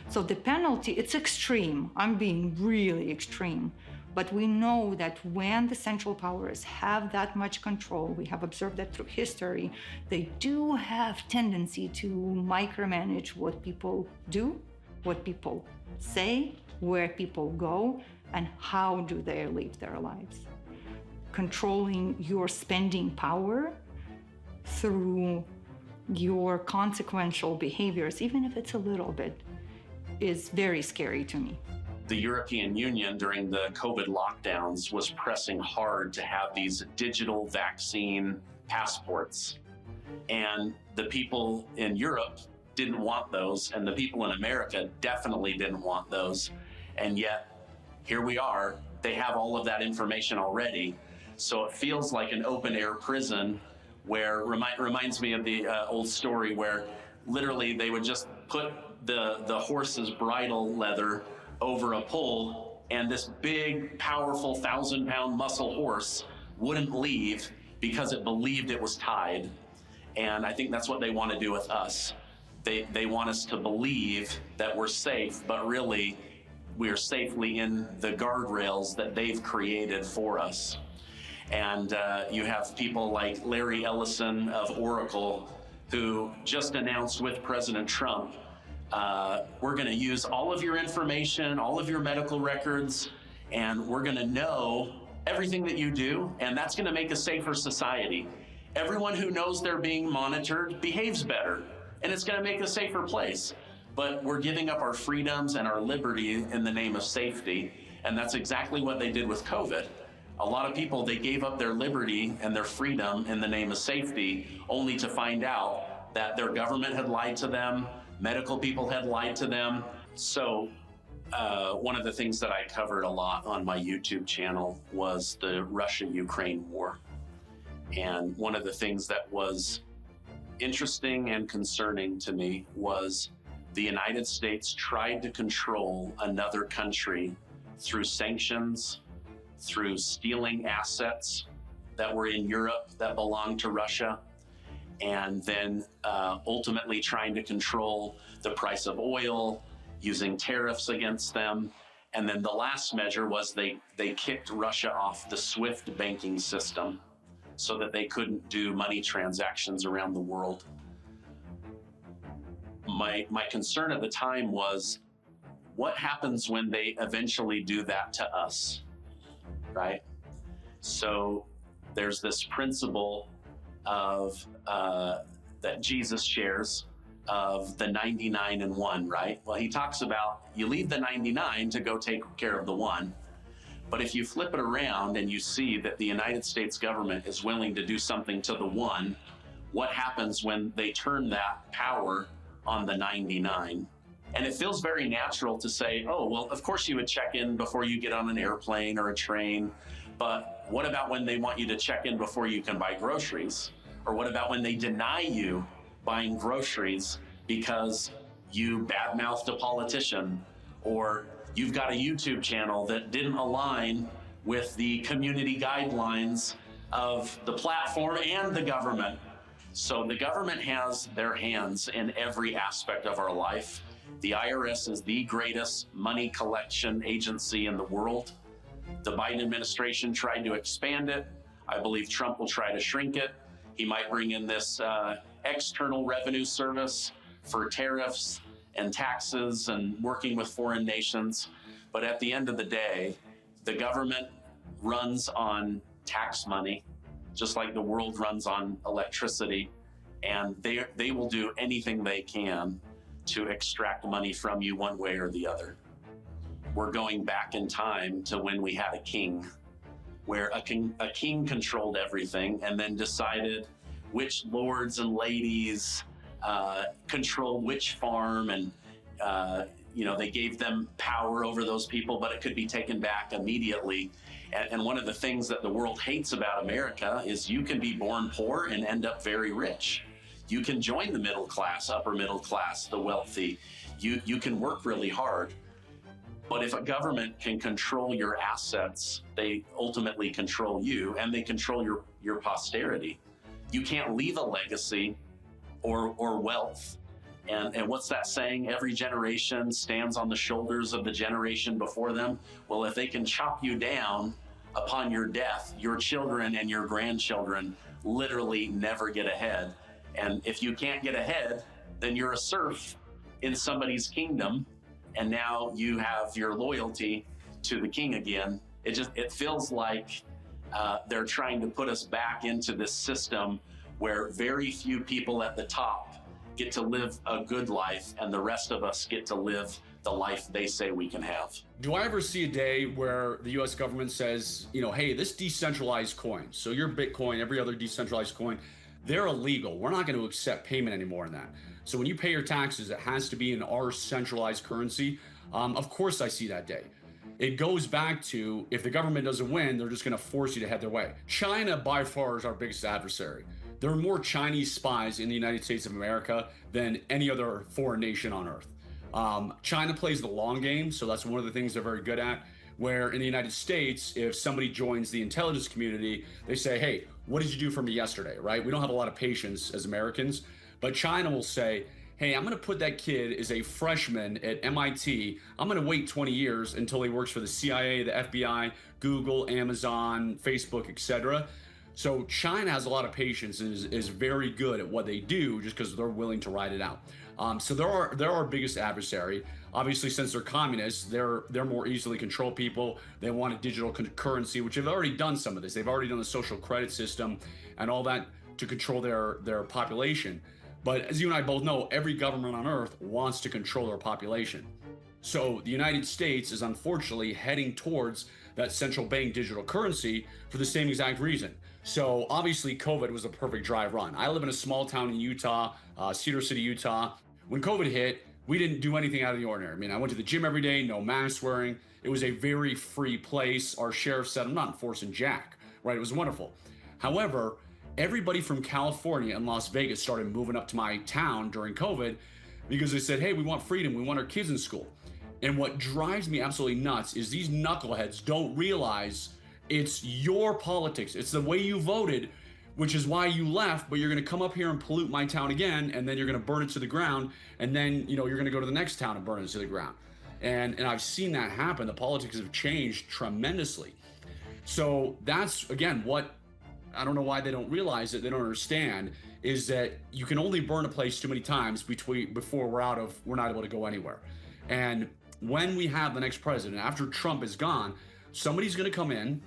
So the penalty, it's extreme. I'm being really extreme. But we know that when the central powers have that much control, we have observed that through history, they do have tendency to micromanage what people do, what people say, where people go, and how do they live their lives. Controlling your spending power through your consequential behaviors, even if it's a little bit, is very scary to me.
The European Union during the COVID lockdowns was pressing hard to have these digital vaccine passports. And the people in Europe didn't want those, and the people in America definitely didn't want those. And yet, here we are, they have all of that information already. So it feels like an open air prison where, reminds me of the old story where literally they would just put the horse's bridle leather over a pole, and this big, powerful 1,000-pound muscle horse wouldn't leave because it believed it was tied. And I think that's what they want to do with us. They want us to believe that we're safe, but really we are safely in the guardrails that they've created for us. And you have people like Larry Ellison of Oracle, who just announced with President Trump, we're going to use all of your information, all of your medical records, and we're going to know everything that you do, and that's going to make a safer society. Everyone who knows they're being monitored behaves better, and it's going to make a safer place. But we're giving up our freedoms and our liberty in the name of safety, and that's exactly what they did with COVID. A lot of people, they gave up their liberty and their freedom in the name of safety, only to find out that their government had lied to them, medical people had lied to them, So one of the things that I covered a lot on my YouTube channel was the Russia-Ukraine war. And one of the things that was interesting and concerning to me was the United States tried to control another country through sanctions, through stealing assets that were in Europe that belonged to Russia, and then ultimately trying to control the price of oil, using tariffs against them. And then the last measure was they kicked Russia off the SWIFT banking system so that they couldn't do money transactions around the world. My concern at the time was, what happens when they eventually do that to us, right? So there's this principle of that Jesus shares of the 99 and 1, right? Well, he talks about you leave the 99 to go take care of the 1. But if you flip it around and you see that the United States government is willing to do something to the 1, what happens when they turn that power on the 99? And it feels very natural to say, oh, well, of course you would check in before you get on an airplane or a train. But what about when they want you to check in before you can buy groceries? Or what about when they deny you buying groceries because you badmouthed a politician, or you've got a YouTube channel that didn't align with the community guidelines of the platform and the government? So the government has their hands in every aspect of our life. The IRS is the greatest money collection agency in the world. The Biden administration tried to expand it. I believe Trump will try to shrink it. He might bring in this external revenue service for tariffs and taxes and working with foreign nations. But at the end of the day, the government runs on tax money, just like the world runs on electricity. And they will do anything they can to extract money from you one way or the other. We're going back in time to when we had a king, where a king controlled everything and then decided which lords and ladies controlled which farm, and they gave them power over those people, but it could be taken back immediately. And one of the things that the world hates about America is you can be born poor and end up very rich. You can join the middle class, upper middle class, the wealthy. You can work really hard. But if a government can control your assets, they ultimately control you, and they control your posterity. You can't leave a legacy or wealth. And what's that saying? Every generation stands on the shoulders of the generation before them. Well, if they can chop you down upon your death, your children and your grandchildren literally never get ahead. And if you can't get ahead, then you're a serf in somebody's kingdom. And now you have your loyalty to the king again. It feels like they're trying to put us back into this system where very few people at the top get to live a good life and the rest of us get to live the life they say we can have.
Do I ever see a day where the US government says, hey, this decentralized coin, so your Bitcoin, every other decentralized coin, they're illegal. We're not going to accept payment anymore in that. So when you pay your taxes, it has to be in our centralized currency. Of course I see that day. It goes back to, if the government doesn't win, they're just going to force you to head their way. China by far is our biggest adversary. There are more Chinese spies in the United States of America than any other foreign nation on earth. China plays the long game, so that's one of the things they're very good at. Where in the United States, if somebody joins the intelligence community, they say, hey, what did you do for me yesterday, right? We don't have a lot of patience as Americans, but China will say, hey, I'm going to put that kid as a freshman at MIT. I'm going to wait 20 years until he works for the CIA, the FBI, Google, Amazon, Facebook, etc. So China has a lot of patience and is very good at what they do just because they're willing to ride it out. So they're our biggest adversary. Obviously, since they're communists, they're more easily control people. They want a digital currency, which they've already done some of this. They've already done the social credit system and all that to control their population. But as you and I both know, every government on earth wants to control their population. So the United States is unfortunately heading towards that central bank digital currency for the same exact reason. So obviously COVID was a perfect dry run. I live in a small town in Utah, Cedar City, Utah. When COVID hit, we didn't do anything out of the ordinary. I mean, I went to the gym every day, no mask wearing. It was a very free place. Our sheriff said, I'm not enforcing jack, right? It was wonderful. However, everybody from California and Las Vegas started moving up to my town during COVID because they said, hey, we want freedom. We want our kids in school. And what drives me absolutely nuts is these knuckleheads don't realize it's your politics. It's the way you voted, which is why you left, but you're going to come up here and pollute my town again, and then you're going to burn it to the ground, and then, you know, you're going to go to the next town and burn it to the ground. And I've seen that happen. The politics have changed tremendously. So that's, again, what I don't know why they don't realize it, they don't understand, is that you can only burn a place too many times before we're not able to go anywhere. And when we have the next president, after Trump is gone, somebody's going to come in.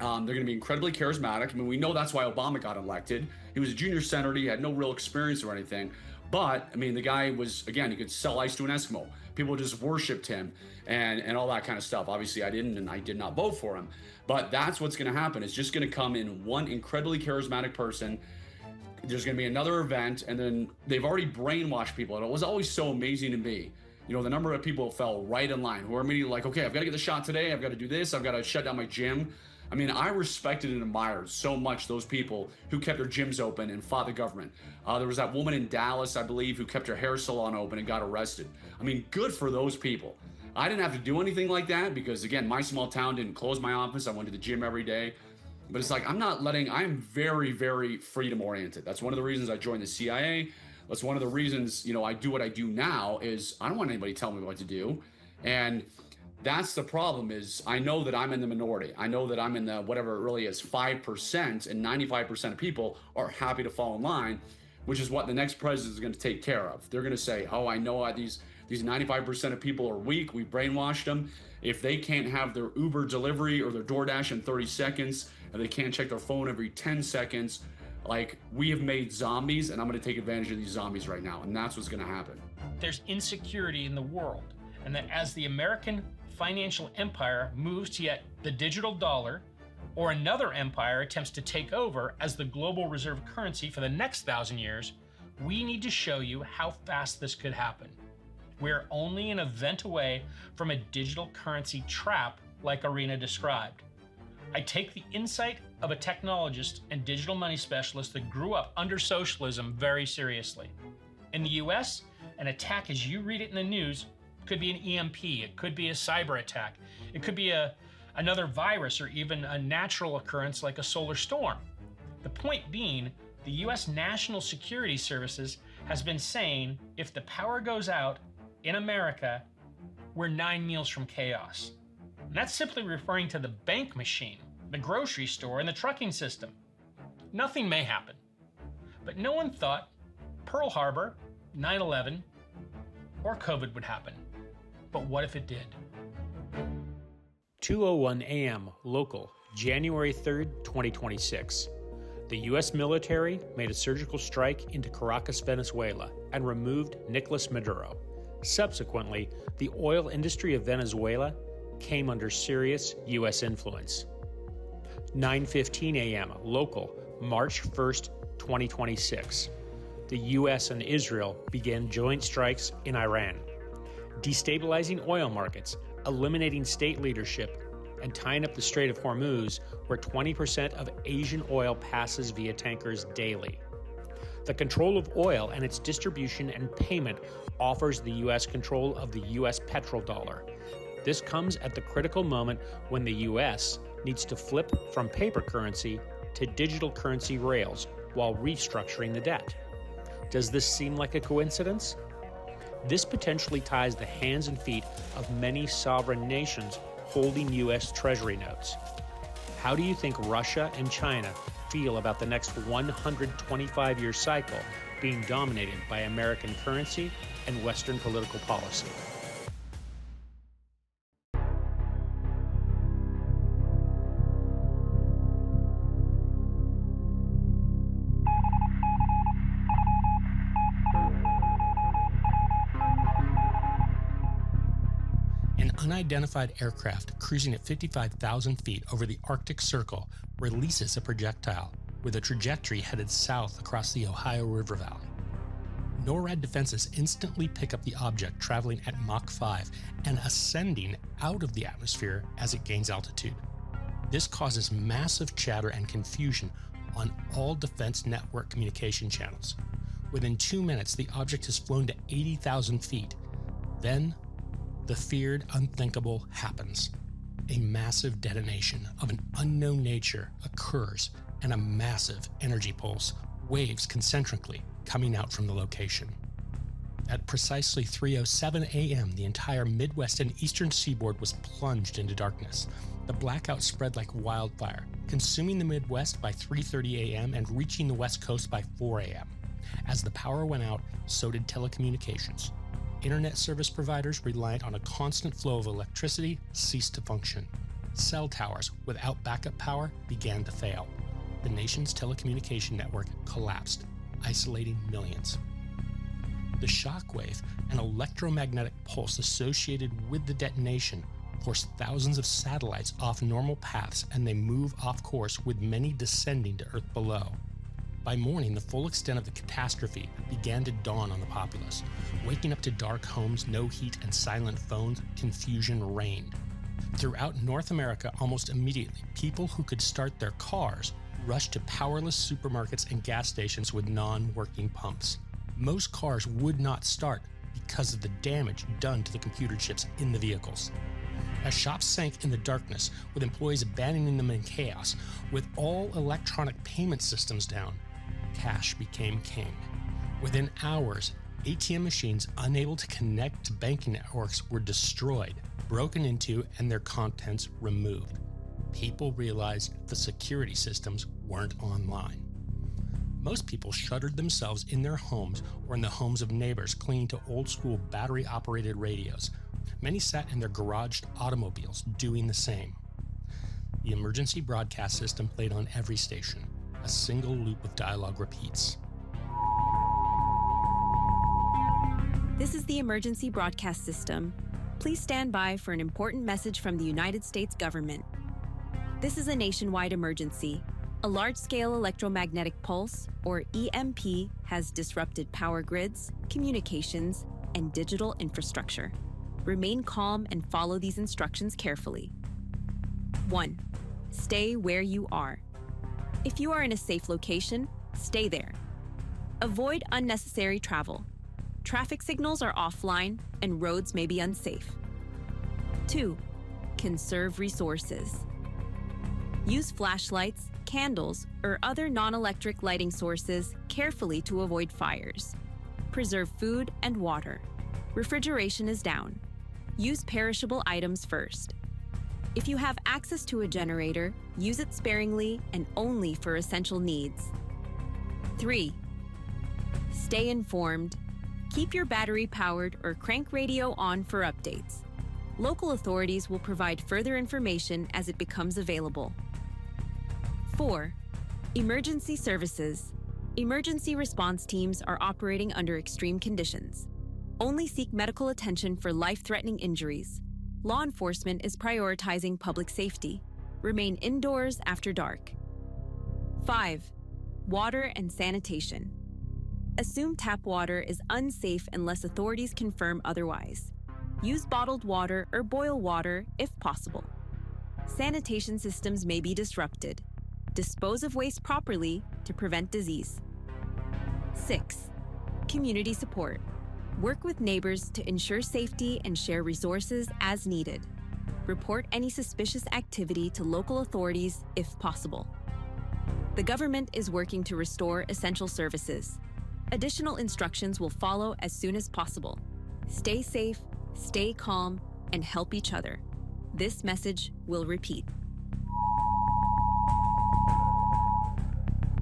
They're going to be incredibly charismatic. I mean, we know that's why Obama got elected. He was a junior senator. He had no real experience or anything. But, I mean, the guy was, again, he could sell ice to an Eskimo. People just worshipped him and all that kind of stuff. Obviously, I didn't, and I did not vote for him. But that's what's going to happen. It's just going to come in one incredibly charismatic person. There's going to be another event, and then they've already brainwashed people. And it was always so amazing to me. You know, the number of people fell right in line who are immediately like, okay, I've got to get the shot today. I've got to do this. I've got to shut down my gym. I mean, I respected and admired so much those people who kept their gyms open and fought the government. There was that woman in Dallas, I believe, who kept her hair salon open and got arrested. I mean, good for those people. I didn't have to do anything like that because, again, my small town didn't close my office. I went to the gym every day. But it's like, I'm very, very freedom oriented. That's one of the reasons I joined the CIA. That's one of the reasons, you know, I do what I do now is I don't want anybody telling me what to do. And that's the problem is I know that I'm in the minority. I know that I'm in the whatever it really is, 5%, and 95% of people are happy to fall in line, which is what the next president is going to take care of. They're going to say, oh, I know these 95% of people are weak. We brainwashed them. If they can't have their Uber delivery or their DoorDash in 30 seconds and they can't check their phone every 10 seconds, like, we have made zombies, and I'm going to take advantage of these zombies right now, and that's what's going to happen.
There's insecurity in the world, and that as the American financial empire moves to yet the digital dollar, or another empire attempts to take over as the global reserve currency for the next 1,000 years, we need to show you how fast this could happen. We're only an event away from a digital currency trap like Arena described. I take the insight of a technologist and digital money specialist that grew up under socialism very seriously. In the US, an attack as you read it in the news could be an EMP, it could be a cyber attack, it could be another virus or even a natural occurrence like a solar storm. The point being, the US National Security Services has been saying if the power goes out in America, we're 9 meals from chaos. And that's simply referring to the bank machine, the grocery store, and the trucking system. Nothing may happen. But no one thought Pearl Harbor, 9/11, or COVID would happen. But what if it did? 2:01 a.m. local, January 3rd, 2026. The U.S. military made a surgical strike into Caracas, Venezuela, and removed Nicolas Maduro. Subsequently, the oil industry of Venezuela came under serious U.S. influence. 9:15 a.m. local, March 1st, 2026. The U.S. and Israel began joint strikes in Iran, destabilizing oil markets, eliminating state leadership, and tying up the Strait of Hormuz, where 20% of Asian oil passes via tankers daily. The control of oil and its distribution and payment offers the U.S. control of the U.S. petrodollar. This comes at the critical moment when the U.S. needs to flip from paper currency to digital currency rails while restructuring the debt. Does this seem like a coincidence? This potentially ties the hands and feet of many sovereign nations holding U.S. Treasury notes. How do you think Russia and China feel about the next 125-year cycle being dominated by American currency and Western political policy?
An unidentified aircraft cruising at 55,000 feet over the Arctic Circle releases a projectile with a trajectory headed south across the Ohio River Valley. NORAD defenses instantly pick up the object traveling at Mach 5 and ascending out of the atmosphere as it gains altitude. This causes massive chatter and confusion on all defense network communication channels. Within 2 minutes, the object has flown to 80,000 feet. Then, the feared unthinkable happens. A massive detonation of an unknown nature occurs, and a massive energy pulse waves concentrically coming out from the location. At precisely 3:07 a.m., the entire Midwest and Eastern seaboard was plunged into darkness. The blackout spread like wildfire, consuming the Midwest by 3:30 a.m. and reaching the West Coast by 4 a.m. As the power went out, so did telecommunications. Internet service providers reliant on a constant flow of electricity ceased to function. Cell towers without backup power began to fail. The nation's telecommunication network collapsed, isolating millions. The shockwave and electromagnetic pulse associated with the detonation forced thousands of satellites off normal paths, and they move off course, with many descending to Earth below. By morning, the full extent of the catastrophe began to dawn on the populace. Waking up to dark homes, no heat, and silent phones, confusion reigned. Throughout North America, almost immediately, people who could start their cars rushed to powerless supermarkets and gas stations with non-working pumps. Most cars would not start because of the damage done to the computer chips in the vehicles. As shops sank in the darkness, with employees abandoning them in chaos, with all electronic payment systems down, cash became king. Within hours, ATM machines unable to connect to banking networks were destroyed, broken into, and their contents removed. People realized the security systems weren't online. Most people shuttered themselves in their homes or in the homes of neighbors, clinging to old-school battery-operated radios. Many sat in their garaged automobiles doing the same. The emergency broadcast system played on every station. A single loop of dialogue repeats.
This is the emergency broadcast system. Please stand by for an important message from the United States government. This is a nationwide emergency. A large-scale electromagnetic pulse, or EMP, has disrupted power grids, communications, and digital infrastructure. Remain calm and follow these instructions carefully. 1. Stay where you are. If you are in a safe location, stay there. Avoid unnecessary travel. Traffic signals are offline and roads may be unsafe. 2. Conserve resources. Use flashlights, candles, or other non-electric lighting sources carefully to avoid fires. Preserve food and water. Refrigeration is down. Use perishable items first. If you have access to a generator, use it sparingly and only for essential needs. 3. Stay informed. Keep your battery powered or crank radio on for updates. Local authorities will provide further information as it becomes available. 4. Emergency services. Emergency response teams are operating under extreme conditions. Only seek medical attention for life-threatening injuries. Law enforcement is prioritizing public safety. Remain indoors after dark. 5. Water and sanitation. Assume tap water is unsafe unless authorities confirm otherwise. Use bottled water or boil water if possible. Sanitation systems may be disrupted. Dispose of waste properly to prevent disease. 6. Community support. Work with neighbors to ensure safety and share resources as needed. Report any suspicious activity to local authorities if possible. The government is working to restore essential services. Additional instructions will follow as soon as possible. Stay safe, stay calm, and help each other. This message will repeat.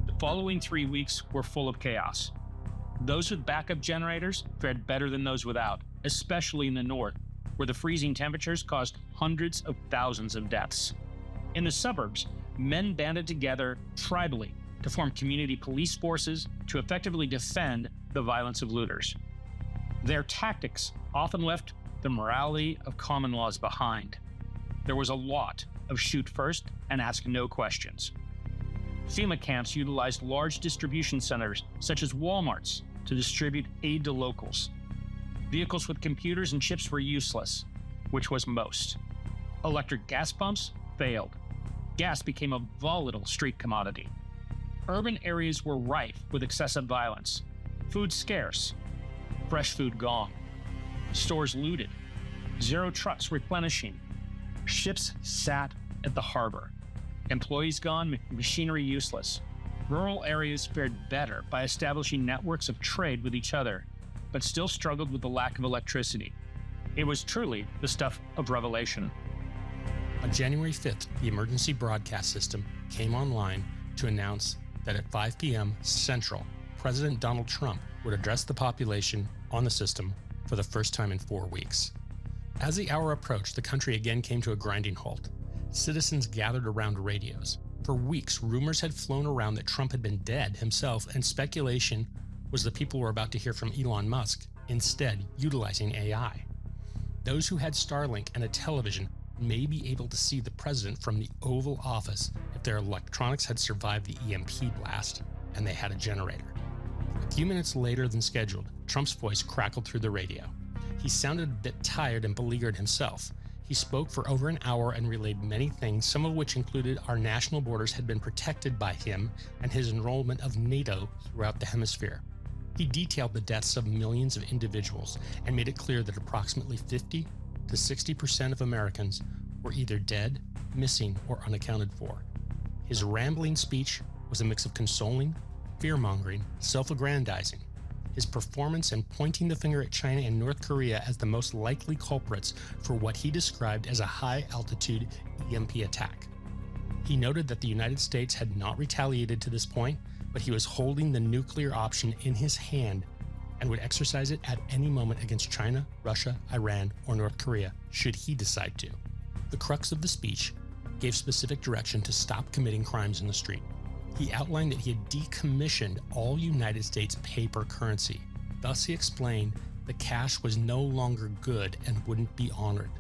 The following 3 weeks were full of chaos. Those with backup generators fared better than those without, especially in the north, where the freezing temperatures caused hundreds of thousands of deaths. In the suburbs, men banded together tribally to form community police forces to effectively defend the violence of looters. Their tactics often left the morality of common laws behind. There was a lot of shoot first and ask no questions. FEMA camps utilized large distribution centers such as Walmarts, to distribute aid to locals. Vehicles with computers and chips were useless, which was most. Electric gas pumps failed. Gas became a volatile street commodity. Urban areas were rife with excessive violence. Food scarce. Fresh food gone. Stores looted. Zero trucks replenishing. Ships sat at the harbor. Employees gone, machinery useless. Rural areas fared better by establishing networks of trade with each other, but still struggled with the lack of electricity. It was truly the stuff of revelation.
On January 5th, the emergency broadcast system came online to announce that at 5 p.m. Central, President Donald Trump would address the population on the system for the first time in 4 weeks. As the hour approached, the country again came to a grinding halt. Citizens gathered around radios. For weeks, rumors had flown around that Trump had been dead himself, and speculation was the people were about to hear from Elon Musk, instead utilizing AI. Those who had Starlink and a television may be able to see the president from the Oval Office if their electronics had survived the EMP blast and they had a generator. A few minutes later than scheduled, Trump's voice crackled through the radio. He sounded a bit tired and beleaguered himself. He spoke for over an hour and relayed many things, some of which included our national borders had been protected by him and his enrollment of NATO throughout the hemisphere. He detailed the deaths of millions of individuals and made it clear that approximately 50 to 60% of Americans were either dead, missing, or unaccounted for. His rambling speech was a mix of consoling, fear-mongering, self-aggrandizing. His performance in pointing the finger at China and North Korea as the most likely culprits for what he described as a high-altitude EMP attack. He noted that the United States had not retaliated to this point, but he was holding the nuclear option in his hand and would exercise it at any moment against China, Russia, Iran, or North Korea, should he decide to. The crux of the speech gave specific direction to stop committing crimes in the street. He outlined that he had decommissioned all United States paper currency. Thus, he explained the cash was no longer good and wouldn't be honored.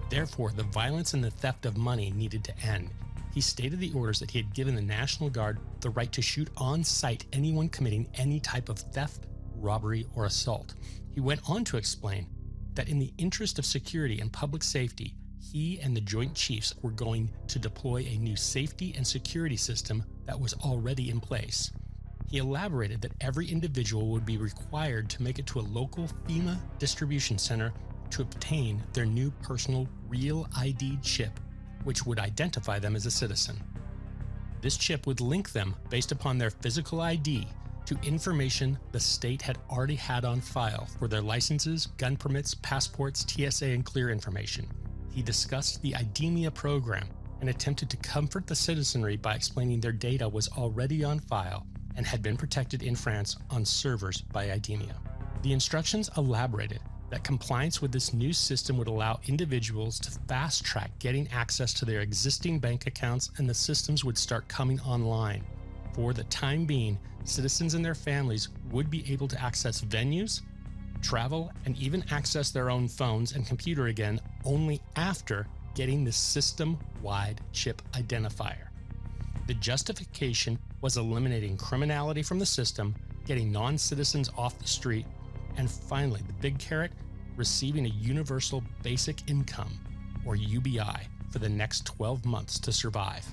Therefore, the violence and the theft of money needed to end. He stated the orders that he had given the National Guard the right to shoot on sight anyone committing any type of theft, robbery, or assault. He went on to explain that in the interest of security and public safety, he and the Joint Chiefs were going to deploy a new safety and security system that was already in place. He elaborated that every individual would be required to make it to a local FEMA distribution center to obtain their new personal Real ID chip, which would identify them as a citizen. This chip would link them based upon their physical ID to information the state had already had on file for their licenses, gun permits, passports, TSA, and clear information. He discussed the IDEMIA program and attempted to comfort the citizenry by explaining their data was already on file and had been protected in France on servers by IDEMIA. The instructions elaborated that compliance with this new system would allow individuals to fast-track getting access to their existing bank accounts, and the systems would start coming online. For the time being, citizens and their families would be able to access venues, travel, and even access their own phones and computer again only after getting the system-wide chip identifier. The justification was eliminating criminality from the system, getting non-citizens off the street, and finally, the big carrot, receiving a universal basic income, or UBI, for the next 12 months to survive.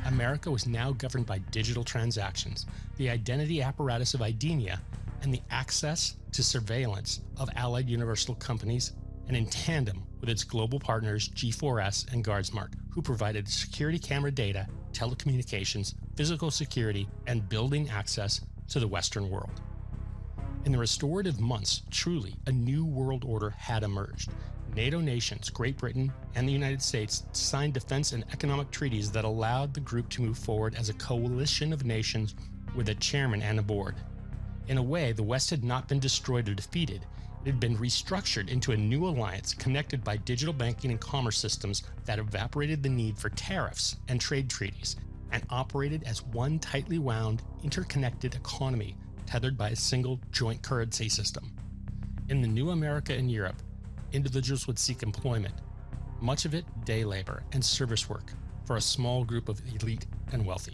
America was now governed by digital transactions, the identity apparatus of IDEMIA, and the access to surveillance of allied universal companies, and in tandem with its global partners G4S and Guardsmark, who provided security camera data, telecommunications, physical security, and building access to the Western world. In the restorative months, truly, a new world order had emerged. NATO nations, Great Britain, and the United States signed defense and economic treaties that allowed the group to move forward as a coalition of nations with a chairman and a board. In a way, the West had not been destroyed or defeated. It had been restructured into a new alliance connected by digital banking and commerce systems that evaporated the need for tariffs and trade treaties, and operated as one tightly wound, interconnected economy tethered by a single joint currency system. In the new America and Europe, individuals would seek employment, much of it day labor and service work, for a small group of elite and wealthy.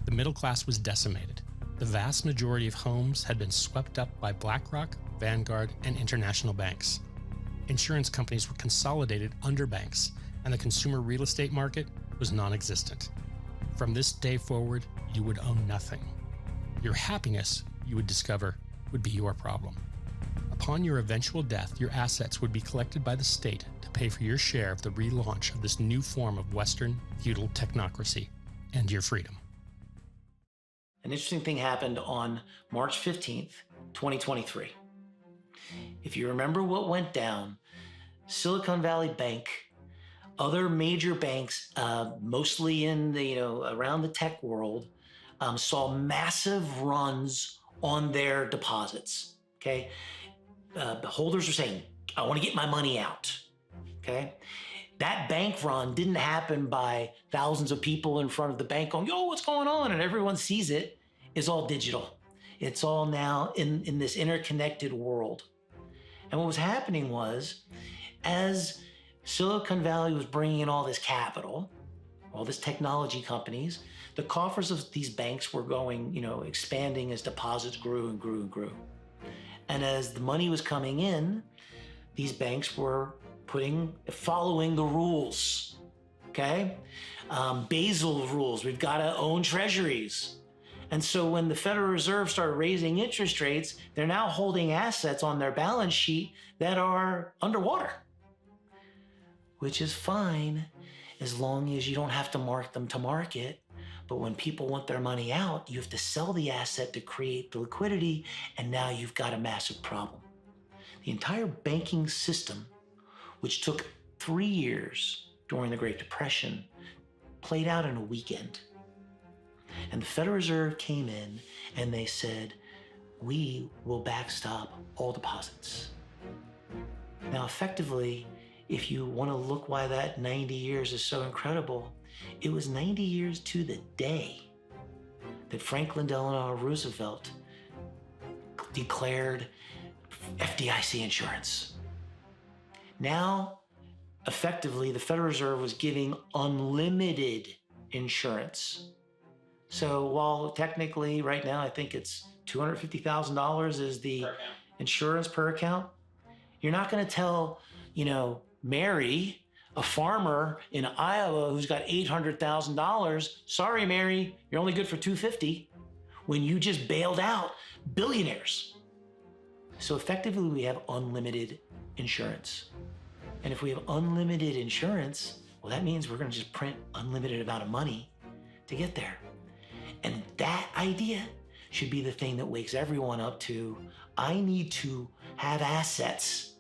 The middle class was decimated. The vast majority of homes had been swept up by BlackRock, Vanguard, and international banks. Insurance companies were consolidated under banks, and the consumer real estate market was non-existent. From this day forward, you would own nothing. Your happiness, you would discover, would be your problem. Upon your eventual death, your assets would be collected by the state to pay for your share of the relaunch of this new form of Western feudal technocracy and your freedom.
An interesting thing happened on March 15th, 2023. If you remember what went down, Silicon Valley Bank, other major banks, mostly in the, around the tech world, saw massive runs on their deposits, okay? The holders were saying, I want to get my money out, okay? That bank run didn't happen by thousands of people in front of the bank going, yo, what's going on? And everyone sees it. It's all digital. It's all now in this interconnected world. And what was happening was, as Silicon Valley was bringing in all this capital, all this technology companies, the coffers of these banks were going, expanding as deposits grew and grew and grew. And as the money was coming in, these banks were following the rules, okay? Basel rules, we've got to own treasuries. And so when the Federal Reserve started raising interest rates, they're now holding assets on their balance sheet that are underwater, which is fine as long as you don't have to mark them to market. But when people want their money out, you have to sell the asset to create the liquidity, and now you've got a massive problem. The entire banking system, which took 3 years during the Great Depression, played out in a weekend. And the Federal Reserve came in and they said, we will backstop all deposits. Now, effectively, if you want to look why that 90 years is so incredible, it was 90 years to the day that Franklin Delano Roosevelt declared FDIC insurance. Now, effectively, the Federal Reserve was giving unlimited insurance. So while technically right now I think it's $250,000 is the insurance per account, you're not going to tell, Mary, a farmer in Iowa who's got $800,000, sorry, Mary, you're only good for $250,000 when you just bailed out billionaires. So effectively we have unlimited insurance. And if we have unlimited insurance, well, that means we're going to just print unlimited amount of money to get there. And that idea should be the thing that wakes everyone up to, I need to have assets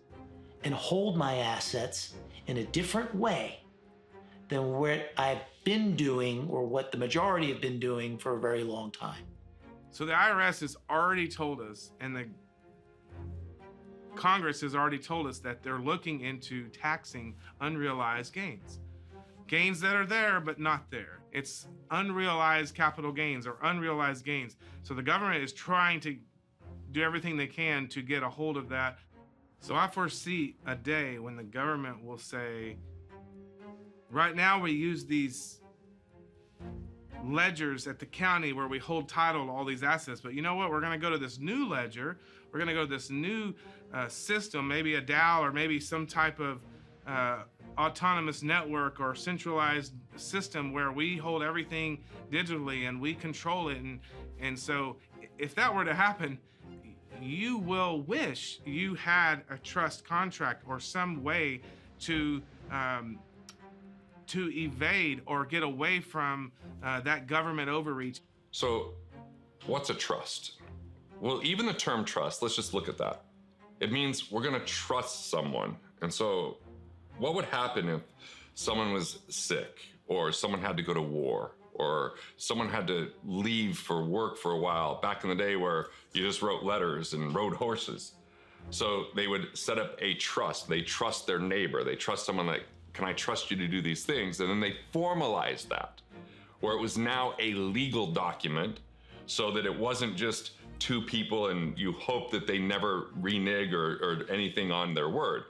and hold my assets in a different way than what I've been doing or what the majority have been doing for a very long time.
So the IRS has already told us, and the Congress has already told us that they're looking into taxing unrealized gains. Gains that are there, but not there. It's unrealized capital gains or unrealized gains. So the government is trying to do everything they can to get a hold of that. So I foresee a day when the government will say, right now we use these ledgers at the county where we hold title to all these assets, but you know what? We're gonna go to this new ledger. We're gonna go to this new system, maybe a DAO or maybe some type of autonomous network or centralized system where we hold everything digitally and we control it. And so if that were to happen, you will wish you had a trust contract or some way to evade or get away from that government overreach.
So what's a trust? Well, even the term trust, let's just look at that. It means we're gonna trust someone. And so what would happen if someone was sick or someone had to go to war or someone had to leave for work for a while back in the day where you just wrote letters and rode horses? So they would set up a trust. They trust their neighbor. They trust someone like, can I trust you to do these things? And then they formalized that, where it was now a legal document so that it wasn't just two people and you hope that they never renege or anything on their word.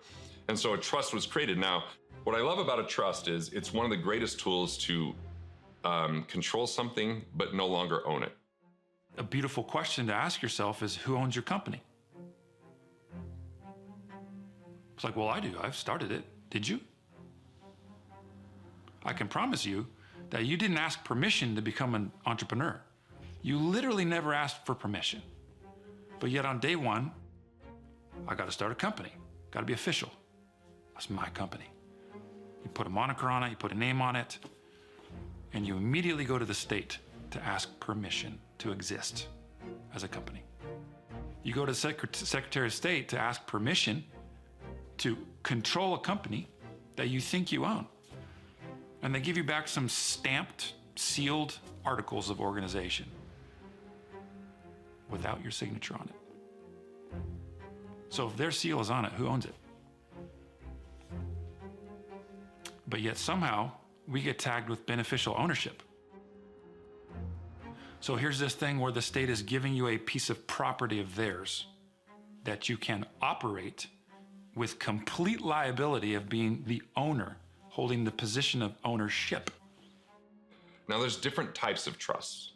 And so a trust was created. Now, what I love about a trust is it's one of the greatest tools to control something, but no longer own it.
a beautiful question to ask yourself is, who owns your company? It's like, well, I do. I've started it. Did you? I can promise you that you didn't ask permission to become an entrepreneur. You literally never asked for permission. But yet on day one, I got to start a company. Got to be official. That's my company. You put a moniker on it, you put a name on it, and you immediately go to the state to ask permission to exist as a company. You go to the Secretary of State to ask permission to control a company that you think you own. And they give you back some stamped, sealed articles of organization without your signature on it. So if their seal is on it, who owns it? But yet somehow we get tagged with beneficial ownership. So here's this thing where the state is giving you a piece of property of theirs that you can operate with complete liability of being the owner, holding the position of ownership.
Now, there's different types of trusts.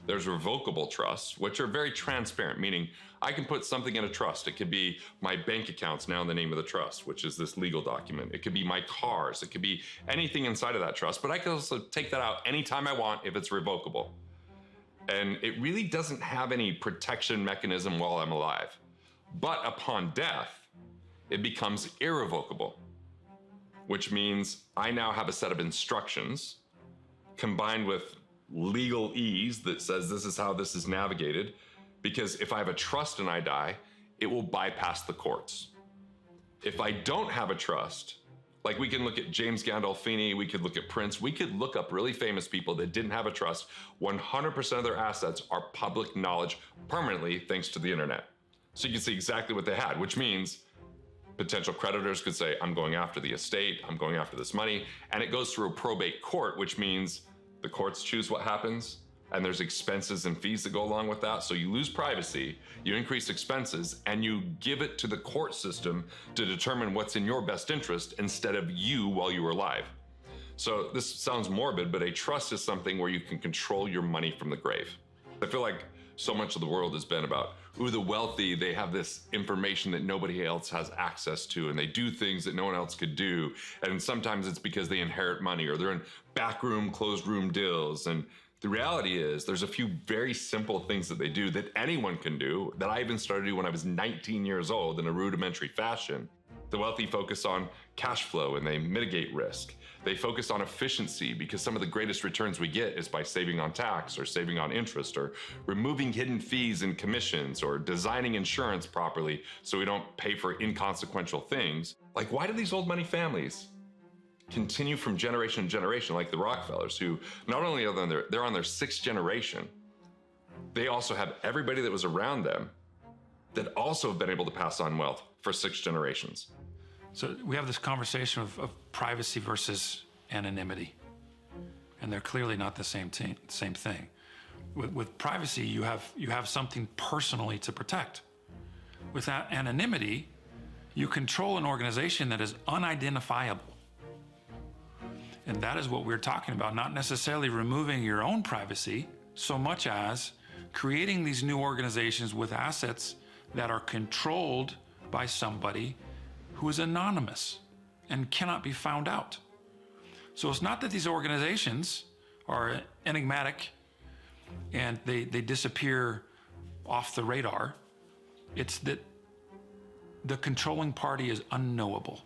There's revocable trusts, which are very transparent, meaning I can put something in a trust. It could be my bank accounts now in the name of the trust, which is this legal document. It could be my cars. It could be anything inside of that trust, but I can also take that out anytime I want if it's revocable. And it really doesn't have any protection mechanism while I'm alive. But upon death, it becomes irrevocable, which means I now have a set of instructions combined with legalese that says this is how this is navigated, because if I have a trust and I die, it will bypass the courts. If I don't have a trust, like we can look at James Gandolfini, we could look at Prince, we could look up really famous people that didn't have a trust. 100% of their assets are public knowledge permanently thanks to the internet. So you can see exactly what they had, which means potential creditors could say, I'm going after the estate, I'm going after this money, and it goes through a probate court, which means the courts choose what happens, and there's expenses and fees that go along with that. So you lose privacy, you increase expenses, and you give it to the court system to determine what's in your best interest instead of you while you were alive. So this sounds morbid, but a trust is something where you can control your money from the grave. I feel like so much of the world has been about, ooh, the wealthy, they have this information that nobody else has access to, and they do things that no one else could do. And sometimes it's because they inherit money or they're in backroom, closed room deals. And the reality is there's a few very simple things that they do that anyone can do that I even started to do when I was 19 years old in a rudimentary fashion. The wealthy focus on cash flow and they mitigate risk. They focus on efficiency because some of the greatest returns we get is by saving on tax or saving on interest or removing hidden fees and commissions or designing insurance properly so we don't pay for inconsequential things. Like, why do these old money families continue from generation to generation like the Rockefellers, who not only are they're on their 6th generation, they also have everybody that was around them that also have been able to pass on wealth for 6 generations.
So we have this conversation of privacy versus anonymity, and they're clearly not the same thing. With privacy, you have something personally to protect. With that anonymity, you control an organization that is unidentifiable. And that is what we're talking about, not necessarily removing your own privacy, so much as creating these new organizations with assets that are controlled by somebody who is anonymous and cannot be found out. So it's not that these organizations are enigmatic and they disappear off the radar. It's that the controlling party is unknowable.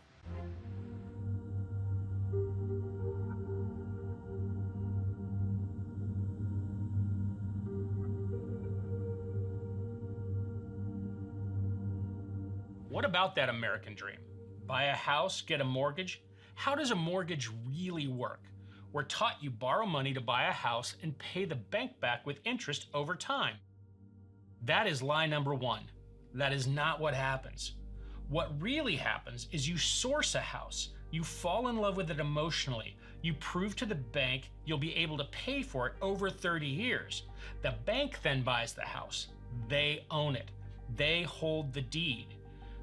What about that American dream? Buy a house, get a mortgage? How does a mortgage really work? We're taught you borrow money to buy a house and pay the bank back with interest over time. That is lie number 1. That is not what happens. What really happens is you source a house, you fall in love with it emotionally, you prove to the bank you'll be able to pay for it over 30 years. The bank then buys the house. They own it. They hold the deed.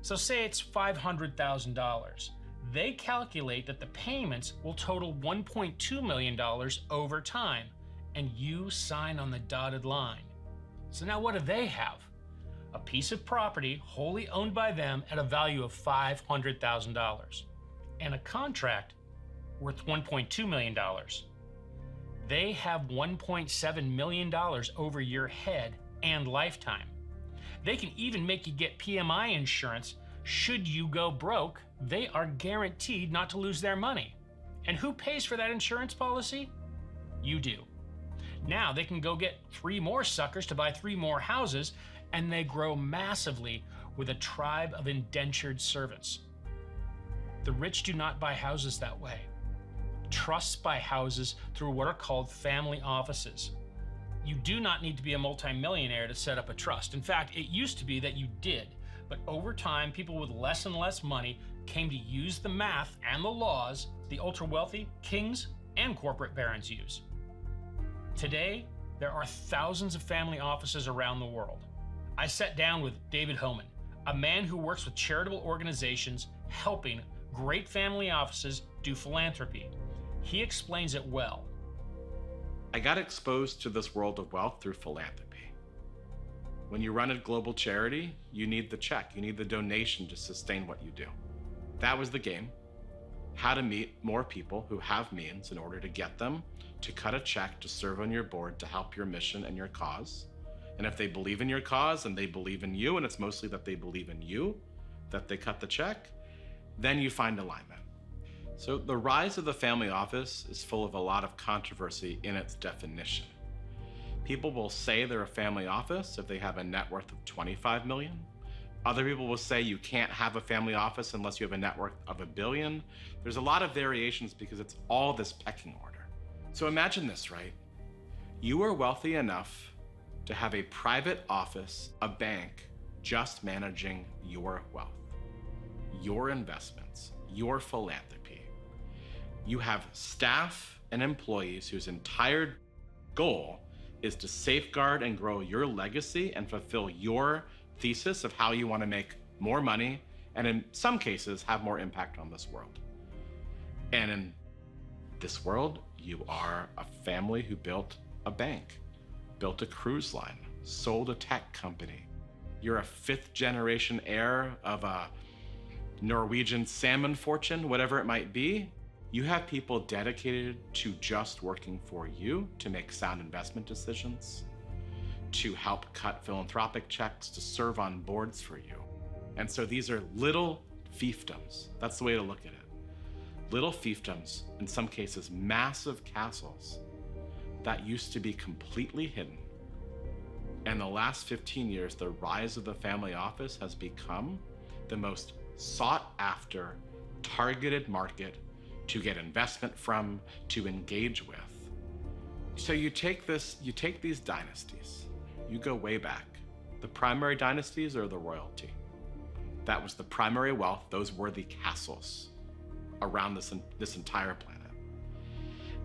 So say it's $500,000. They calculate that the payments will total $1.2 million over time, and you sign on the dotted line. So now what do they have? A piece of property wholly owned by them at a value of $500,000 and a contract worth $1.2 million. They have $1.7 million over your head and lifetime. They can even make you get PMI insurance. Should you go broke, they are guaranteed not to lose their money. And who pays for that insurance policy? You do. Now they can go get 3 more suckers to buy 3 more houses, and they grow massively with a tribe of indentured servants. The rich do not buy houses that way. Trusts buy houses through what are called family offices. You do not need to be a multimillionaire to set up a trust. In fact, it used to be that you did, but over time, people with less and less money came to use the math and the laws the ultra-wealthy, kings, and corporate barons use. Today, there are thousands of family offices around the world. I sat down with David Homan, a man who works with charitable organizations helping great family offices do philanthropy. He explains it well.
I got exposed to this world of wealth through philanthropy. When you run a global charity, you need the check, you need the donation to sustain what you do. That was the game. How to meet more people who have means in order to get them to cut a check to serve on your board to help your mission and your cause. And if they believe in your cause and they believe in you, and it's mostly that they believe in you, that they cut the check, then you find alignment. So the rise of the family office is full of a lot of controversy in its definition. People will say they're a family office if they have a net worth of 25 million. Other people will say you can't have a family office unless you have a net worth of $1 billion. There's a lot of variations because it's all this pecking order. So imagine this, right? You are wealthy enough to have a private office, a bank, just managing your wealth, your investments, your philanthropy. You have staff and employees whose entire goal is to safeguard and grow your legacy and fulfill your thesis of how you want to make more money and in some cases have more impact on this world. And in this world, you are a family who built a bank, built a cruise line, sold a tech company. You're a 5th generation heir of a Norwegian salmon fortune, whatever it might be. You have people dedicated to just working for you to make sound investment decisions, to help cut philanthropic checks, to serve on boards for you. And so these are little fiefdoms. That's the way to look at it. Little fiefdoms, in some cases, massive castles that used to be completely hidden. And the last 15 years, the rise of the family office has become the most sought after, targeted market to get investment from, to engage with. So you take these dynasties, you go way back. The primary dynasties are the royalty. That was the primary wealth. Those were the castles around this entire planet.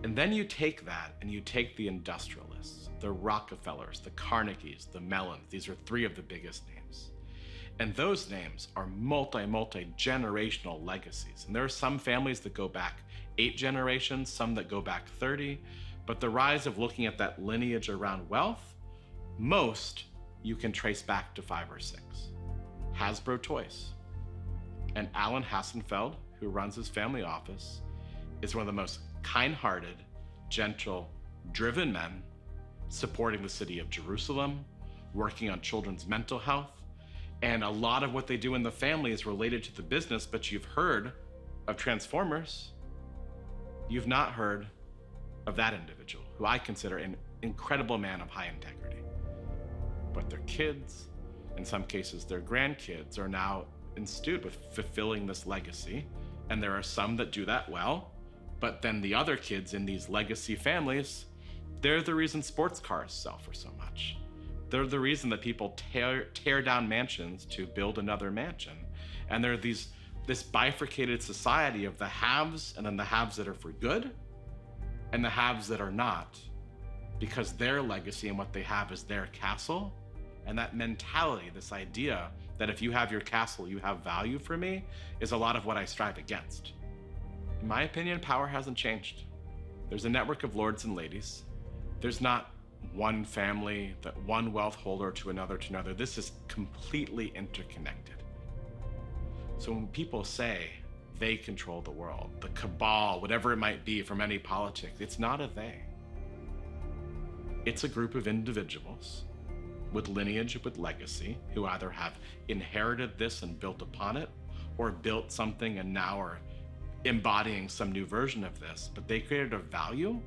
And then you take that and you take the industrialists, the Rockefellers, the Carnegies, the Mellons. These are 3 of the biggest names. And those names are multi-generational legacies. And there are some families that go back 8 generations, some that go back 30. But the rise of looking at that lineage around wealth, most you can trace back to 5 or 6. Hasbro Toys. And Alan Hassenfeld, who runs his family office, is one of the most kind-hearted, gentle, driven men supporting the city of Jerusalem, working on children's mental health. And a lot of what they do in the family is related to the business, but you've heard of Transformers. You've not heard of that individual, who I consider an incredible man of high integrity. But their kids, in some cases their grandkids, are now enthused with fulfilling this legacy. And there are some that do that well, but then the other kids in these legacy families, they're the reason sports cars sell for so much. They're the reason that people tear down mansions to build another mansion. And they're this bifurcated society of the haves, and then the haves that are for good, and the haves that are not, because their legacy and what they have is their castle. And that mentality, this idea that if you have your castle, you have value for me, is a lot of what I strive against. In my opinion, power hasn't changed. There's a network of lords and ladies. There's not one family, that one wealth holder to another to another. This is completely interconnected. So when people say they control the world, the cabal, whatever it might be from any politics, it's not a they. It's a group of individuals with lineage, with legacy, who either have inherited this and built upon it, or built something and now are embodying some new version of this, but they created a value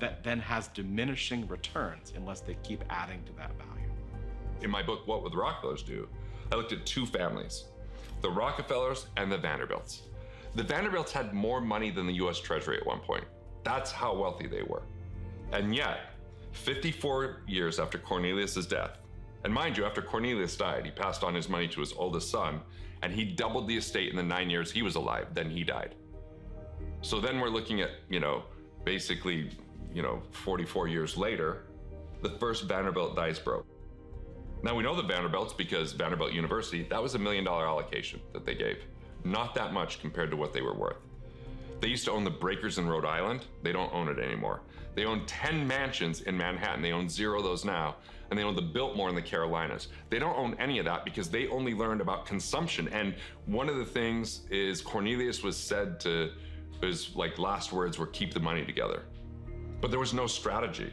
that then has diminishing returns unless they keep adding to that value.
In my book, What Would the Rockefellers Do?, I looked at two families, the Rockefellers and the Vanderbilts. The Vanderbilts had more money than the US Treasury at one point. That's how wealthy they were. And yet, 54 years after Cornelius's death, and mind you, after Cornelius died, he passed on his money to his oldest son, and he doubled the estate in the 9 years he was alive, then he died. So then we're looking at, basically, 44 years later, the first Vanderbilt dice broke. Now we know the Vanderbilts because Vanderbilt University, that was $1 million allocation that they gave. Not that much compared to what they were worth. They used to own the Breakers in Rhode Island. They don't own it anymore. They own 10 mansions in Manhattan. They own 0 of those now. And they own the Biltmore in the Carolinas. They don't own any of that because they only learned about consumption. And one of the things is Cornelius was said to, his last words were, keep the money together. But there was no strategy.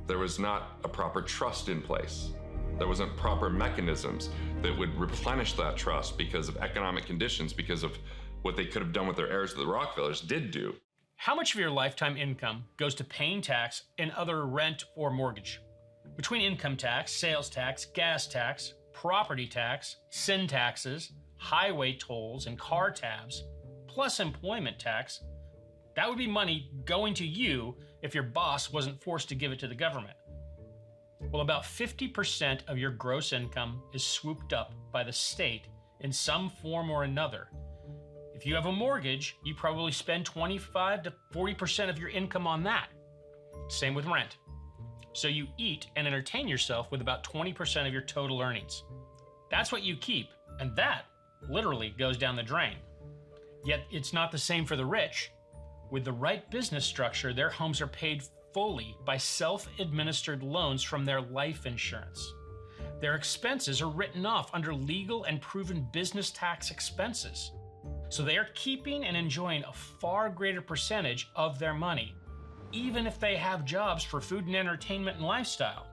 There was not a proper trust in place. There wasn't proper mechanisms that would replenish that trust because of economic conditions, because of what they could have done with their heirs that the Rockefellers did do.
How much of your lifetime income goes to paying tax and other rent or mortgage? Between income tax, sales tax, gas tax, property tax, sin taxes, highway tolls, and car tabs, plus employment tax, that would be money going to you if your boss wasn't forced to give it to the government. Well, about 50% of your gross income is swooped up by the state in some form or another. If you have a mortgage, you probably spend 25 to 40% of your income on that. Same with rent. So you eat and entertain yourself with about 20% of your total earnings. That's what you keep, and that literally goes down the drain. Yet it's not the same for the rich. With the right business structure, their homes are paid fully by self-administered loans from their life insurance. Their expenses are written off under legal and proven business tax expenses. So they are keeping and enjoying a far greater percentage of their money, even if they have jobs for food and entertainment and lifestyle.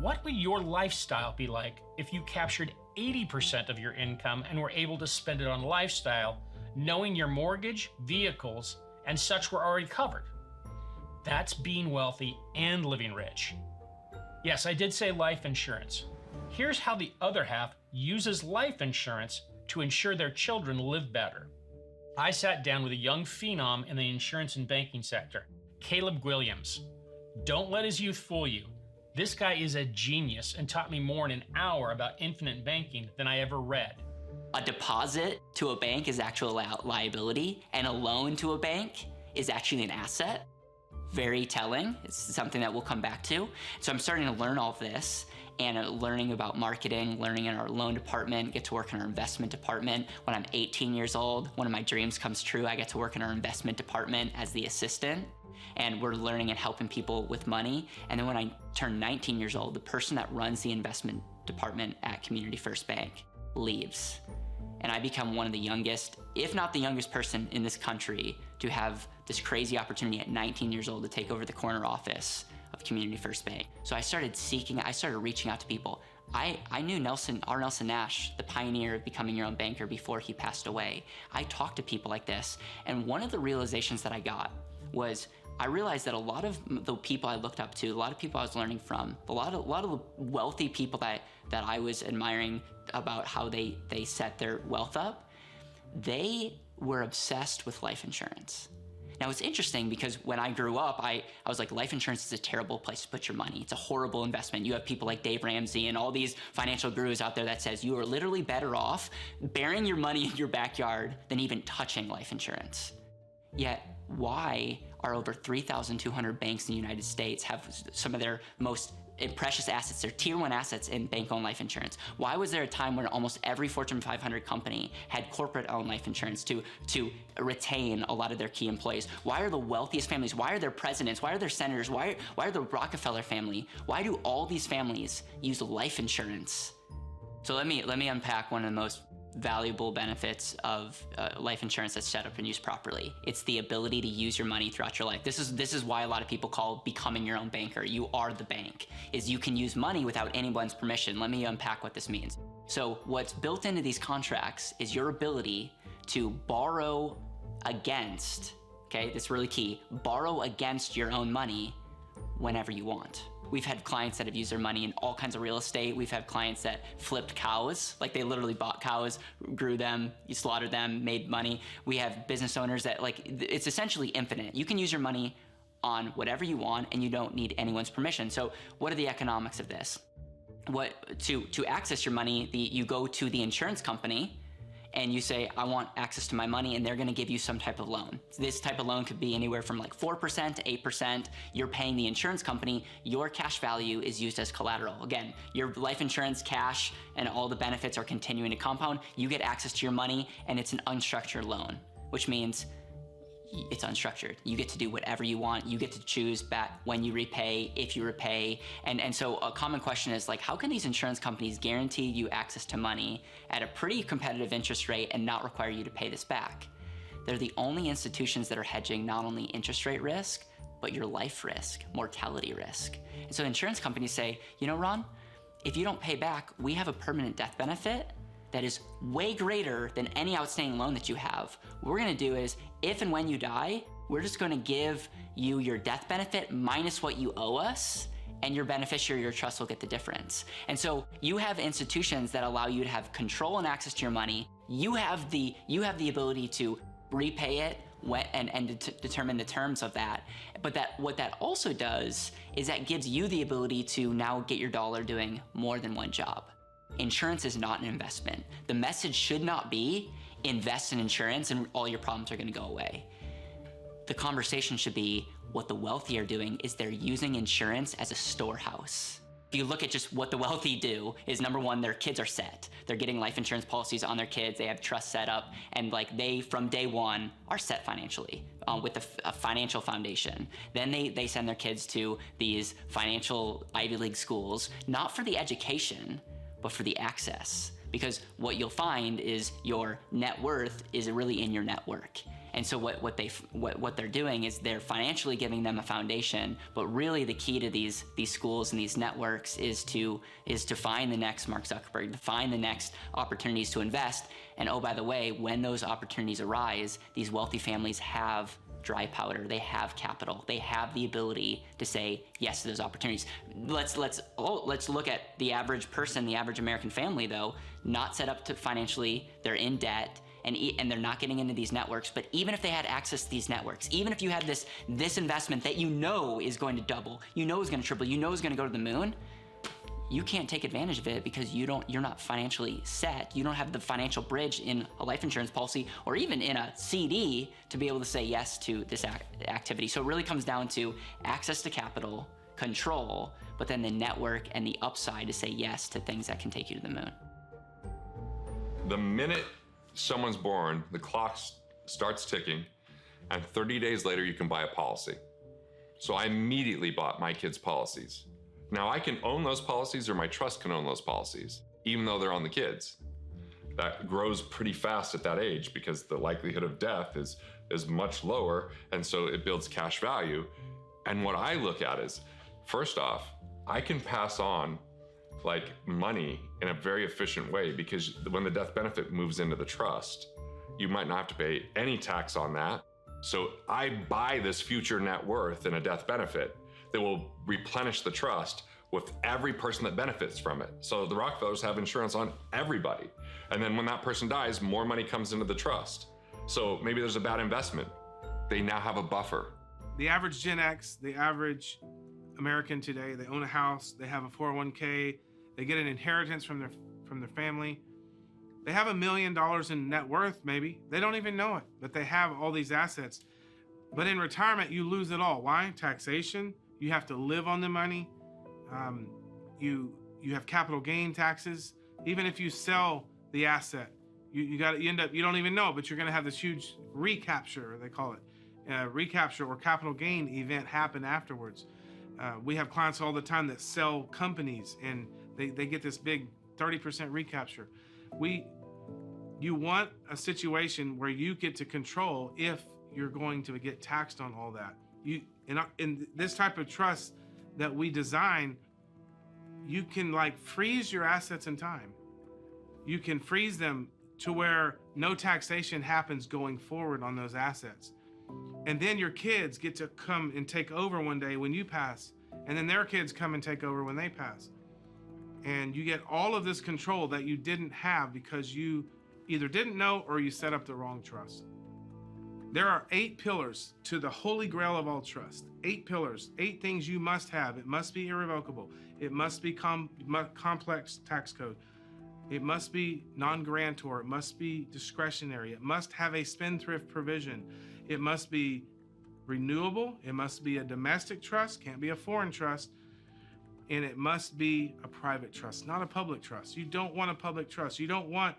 What would your lifestyle be like if you captured 80% of your income and were able to spend it on lifestyle, knowing your mortgage, vehicles, and such were already covered? That's being wealthy and living rich. Yes, I did say life insurance. Here's how the other half uses life insurance to ensure their children live better. I sat down with a young phenom in the insurance and banking sector, Caleb Williams. Don't let his youth fool you. This guy is a genius and taught me more in an hour about infinite banking than I ever read.
A deposit to a bank is actual liability, and a loan to a bank is actually an asset. Very telling. It's something that we'll come back to. So I'm starting to learn all of this and learning about marketing, learning in our loan department, get to work in our investment department. When I'm 18 years old, one of my dreams comes true. I get to work in our investment department as the assistant, and we're learning and helping people with money. And then when I turn 19 years old, the person that runs the investment department at Community First Bank leaves. And I become one of the youngest, if not the youngest person in this country to have this crazy opportunity at 19 years old to take over the corner office of Community First Bank. So I started reaching out to people. I knew R. Nelson Nash, the pioneer of becoming your own banker, before he passed away. I talked to people like this, and one of the realizations that I got was I realized that a lot of the people I looked up to, a lot of people I was learning from, a lot of the wealthy people that I was admiring about how they set their wealth up, they were obsessed with life insurance. Now it's interesting because when I grew up, I was like, life insurance is a terrible place to put your money. It's a horrible investment. You have people like Dave Ramsey and all these financial gurus out there that says you are literally better off burying your money in your backyard than even touching life insurance. Yet, why are over 3,200 banks in the United States have some of their most precious assets. They're tier 1 assets in bank-owned life insurance. Why was there a time when almost every Fortune 500 company had corporate-owned life insurance to retain a lot of their key employees? Why are the wealthiest families, why are their presidents, why are their senators, why are the Rockefeller family, why do all these families use life insurance? So let me unpack one of the most valuable benefits of life insurance that's set up and used properly. It's the ability to use your money throughout your life. This is why a lot of people call becoming your own banker. You are the bank, is you can use money without anyone's permission. Let me unpack what this means. So what's built into these contracts is your ability to borrow against, okay, this is really key, borrow against your own money whenever you want. We've had clients that have used their money in all kinds of real estate. We've had clients that flipped cows, like they literally bought cows, grew them, you slaughtered them, made money. We have business owners that, like, it's essentially infinite. You can use your money on whatever you want and you don't need anyone's permission. So what are the economics of this? To access your money, you go to the insurance company and you say, I want access to my money, and they're gonna give you some type of loan. This type of loan could be anywhere from like 4% to 8%. You're paying the insurance company, your cash value is used as collateral. Again, your life insurance cash and all the benefits are continuing to compound. You get access to your money, and it's an unstructured loan, which means it's unstructured. You get to do whatever you want. You get to choose back when you repay, if you repay. And so a common question is like, how can these insurance companies guarantee you access to money at a pretty competitive interest rate and not require you to pay this back? They're the only institutions that are hedging not only interest rate risk, but your life risk, mortality risk. And so insurance companies say, you know, Ron, if you don't pay back, we have a permanent death benefit that is way greater than any outstanding loan that you have. What we're gonna do is, if and when you die, we're just gonna give you your death benefit minus what you owe us, and your beneficiary, your trust will get the difference. And so you have institutions that allow you to have control and access to your money. You have the ability to repay it and determine the terms of that. But what that also does is that gives you the ability to now get your dollar doing more than one job. Insurance is not an investment. The message should not be invest in insurance and all your problems are gonna go away. The conversation should be what the wealthy are doing is they're using insurance as a storehouse. If you look at just what the wealthy do is, number one, their kids are set. They're getting life insurance policies on their kids. They have trust set up, and like they, from day one, are set financially with a financial foundation. Then they send their kids to these financial Ivy League schools, not for the education, but for the access. Because what you'll find is your net worth is really in your network. And so what they're doing is they're financially giving them a foundation, but really the key to these schools and these networks is to find the next Mark Zuckerberg, to find the next opportunities to invest. And oh, by the way, when those opportunities arise, these wealthy families have dry powder, they have capital, they have the ability to say yes to those opportunities. Let's look at the average person, the average American family though, not set up to financially, they're in debt, and they're not getting into these networks. But even if they had access to these networks, even if you had this investment that you know is going to double, you know is going to triple, you know is going to go to the moon, you can't take advantage of it because you're not financially set. You don't have the financial bridge in a life insurance policy or even in a CD to be able to say yes to this activity. So it really comes down to access to capital, control, but then the network and the upside to say yes to things that can take you to the moon.
The minute someone's born, the clock starts ticking, and 30 days later you can buy a policy. So I immediately bought my kids' policies. Now I can own those policies, or my trust can own those policies, even though they're on the kids. That grows pretty fast at that age because the likelihood of death is much lower, and so it builds cash value. And what I look at is, first off, I can pass on like money in a very efficient way, because when the death benefit moves into the trust, you might not have to pay any tax on that. So I buy this future net worth in a death benefit that will replenish the trust with every person that benefits from it. So the Rockefellers have insurance on everybody. And then when that person dies, more money comes into the trust. So maybe there's a bad investment. They now have a buffer.
The average Gen X, the average American today, they own a house, they have a 401k, they get an inheritance from their family. They have $1 million in net worth, maybe. They don't even know it, but they have all these assets. But in retirement, you lose it all. Why? Taxation. You have to live on the money. You have capital gain taxes. Even if you sell the asset, you don't even know it, but you're going to have this huge recapture, they call it, recapture or capital gain event happen afterwards. We have clients all the time that sell companies, and they get this big 30% recapture. You want a situation where you get to control if you're going to get taxed on all that. In this type of trust that we design, you can like freeze your assets in time. You can freeze them to where no taxation happens going forward on those assets. And then your kids get to come and take over one day when you pass, and then their kids come and take over when they pass. And you get all of this control that you didn't have because you either didn't know or you set up the wrong trust. There are 8 pillars to the holy grail of all trust. 8 pillars, 8 things you must have. It must be irrevocable. It must be complex tax code. It must be non-grantor. It must be discretionary. It must have a spendthrift provision. It must be renewable. It must be a domestic trust, can't be a foreign trust. And it must be a private trust, not a public trust. You don't want a public trust. You don't want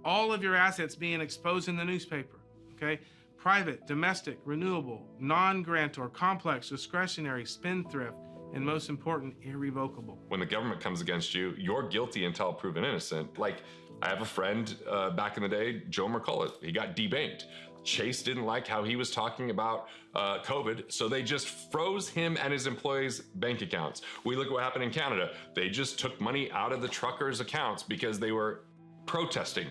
all of your assets being exposed in the newspaper, okay? Private, domestic, renewable, non-grantor, complex, discretionary, spendthrift, and most important, irrevocable.
When the government comes against you, you're guilty until proven innocent. Like, I have a friend back in the day, Joe McCullough, he got debanked. Chase didn't like how he was talking about COVID, so they just froze him and his employees' bank accounts. We look at what happened in Canada. They just took money out of the truckers' accounts because they were protesting.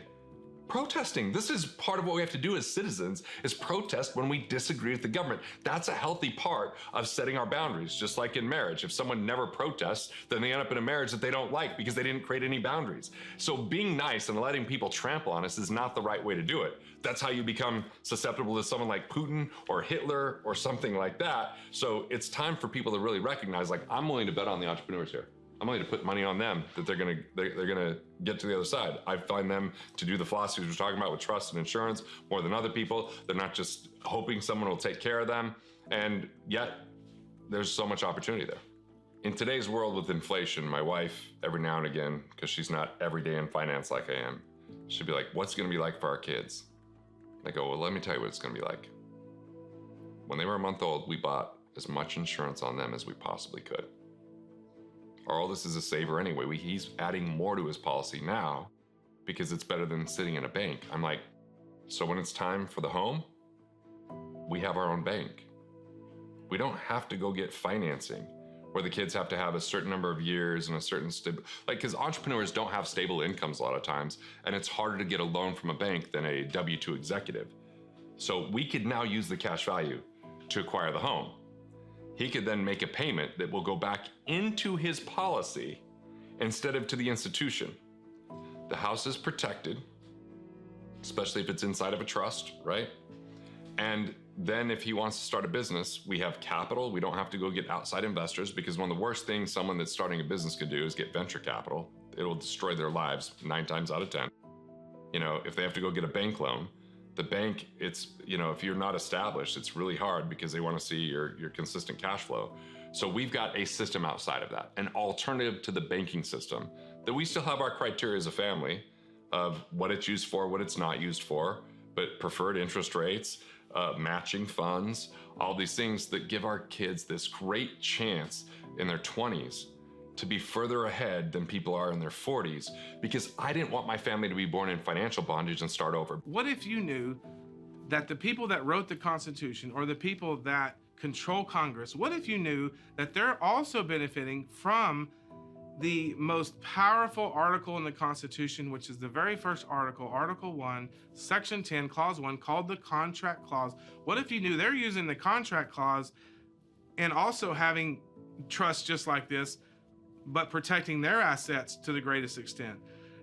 This is part of what we have to do as citizens, is protest when we disagree with the government. That's a healthy part of setting our boundaries, just like in marriage. If someone never protests, then they end up in a marriage that they don't like because they didn't create any boundaries. So being nice and letting people trample on us is not the right way to do it. That's how you become susceptible to someone like Putin or Hitler or something like that. So it's time for people to really recognize, like, I'm willing to bet on the entrepreneurs here. I'm willing to put money on them that they're gonna get to the other side. I find them to do the philosophies we're talking about with trust and insurance more than other people. They're not just hoping someone will take care of them, and yet there's so much opportunity there. In today's world with inflation, my wife, every now and again, because she's not every day in finance like I am, she'd be like, what's it gonna be like for our kids? I go, well, let me tell you what it's gonna be like. When they were a month old, we bought as much insurance on them as we possibly could. Our oldest is a saver anyway. He's adding more to his policy now because it's better than sitting in a bank. I'm like, so when it's time for the home, we have our own bank. We don't have to go get financing where the kids have to have a certain number of years and a certain because entrepreneurs don't have stable incomes a lot of times, and it's harder to get a loan from a bank than a W-2 executive. So we could now use the cash value to acquire the home. He could then make a payment that will go back into his policy instead of to the institution. The house is protected, especially if it's inside of a trust, right? And then if he wants to start a business, we have capital. We don't have to go get outside investors, because one of the worst things someone that's starting a business could do is get venture capital. It'll destroy their lives 9 times out of 10. You know, if they have to go get a bank loan, the bank, it's, you know, if you're not established, it's really hard because they want to see your consistent cash flow. So we've got a system outside of that, an alternative to the banking system, that we still have our criteria as a family of what it's used for, what it's not used for, but preferred interest rates, matching funds, all these things that give our kids this great chance in their 20s to be further ahead than people are in their 40s, because I didn't want my family to be born in financial bondage and start over.
What if you knew that the people that wrote the Constitution, or the people that control Congress, what if you knew that they're also benefiting from the most powerful article in the Constitution, which is the very first article, Article 1, Section 10, Clause 1, called the Contract Clause? What if you knew they're using the Contract Clause and also having trusts just like this, but protecting their assets to the greatest extent?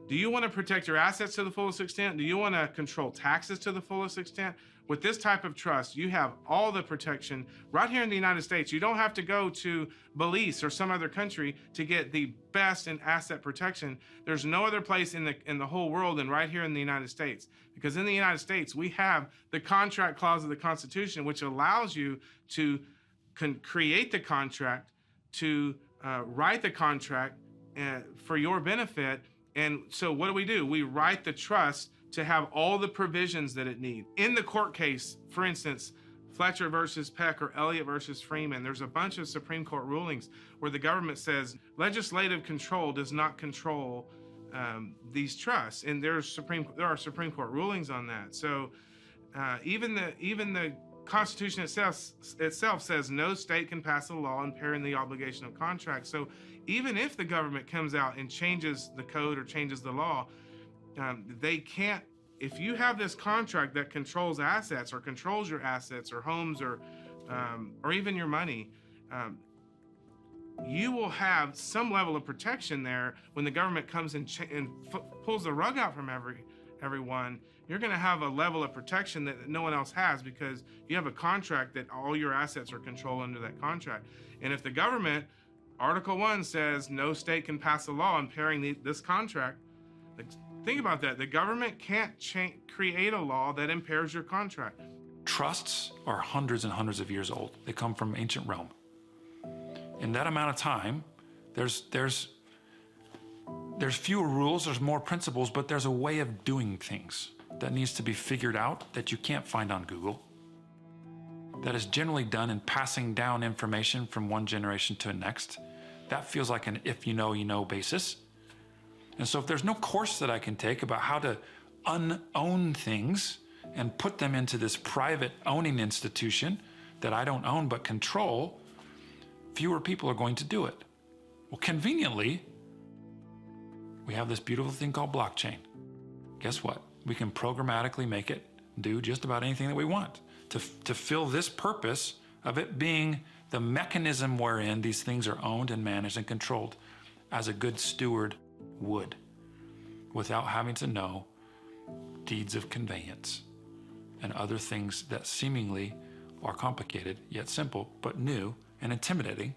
Do you want to protect your assets to the fullest extent? Do you want to control taxes to the fullest extent? With this type of trust, you have all the protection right here in the United States. You don't have to go to Belize or some other country to get the best in asset protection. There's no other place in the whole world than right here in the United States. Because in the United States, we have the Contract Clause of the Constitution, which allows you to create the contract, to write the contract for your benefit. And so what do? We write the trust to have all the provisions that it needs. In the court case, for instance, Fletcher versus Peck or Elliott versus Freeman, there's a bunch of Supreme Court rulings where the government says legislative control does not control these trusts, and there are Supreme Court rulings on that. So even the Constitution itself says no state can pass a law impairing the obligation of contract. So even if the government comes out and changes the code or changes the law, they can't. If you have this contract that controls assets or controls your assets or homes or even your money, you will have some level of protection there when the government comes and pulls the rug out from everyone. You're going to have a level of protection that no one else has because you have a contract that all your assets are controlled under that contract. And if the government, Article 1 says no state can pass a law impairing this contract, think about that. The government can't create a law that impairs your contract.
Trusts are hundreds and hundreds of years old. They come from ancient Rome. In that amount of time, there's fewer rules, there's more principles, but there's a way of doing things that needs to be figured out that you can't find on Google. That is generally done in passing down information from one generation to the next. That feels like an if you know basis. And so if there's no course that I can take about how to unown things and put them into this private owning institution that I don't own but control, fewer people are going to do it. Well, conveniently, we have this beautiful thing called blockchain. Guess what? We can programmatically make it do just about anything that we want to fill this purpose of it being the mechanism wherein these things are owned and managed and controlled as a good steward would, without having to know deeds of conveyance and other things that seemingly are complicated yet simple, but new and intimidating.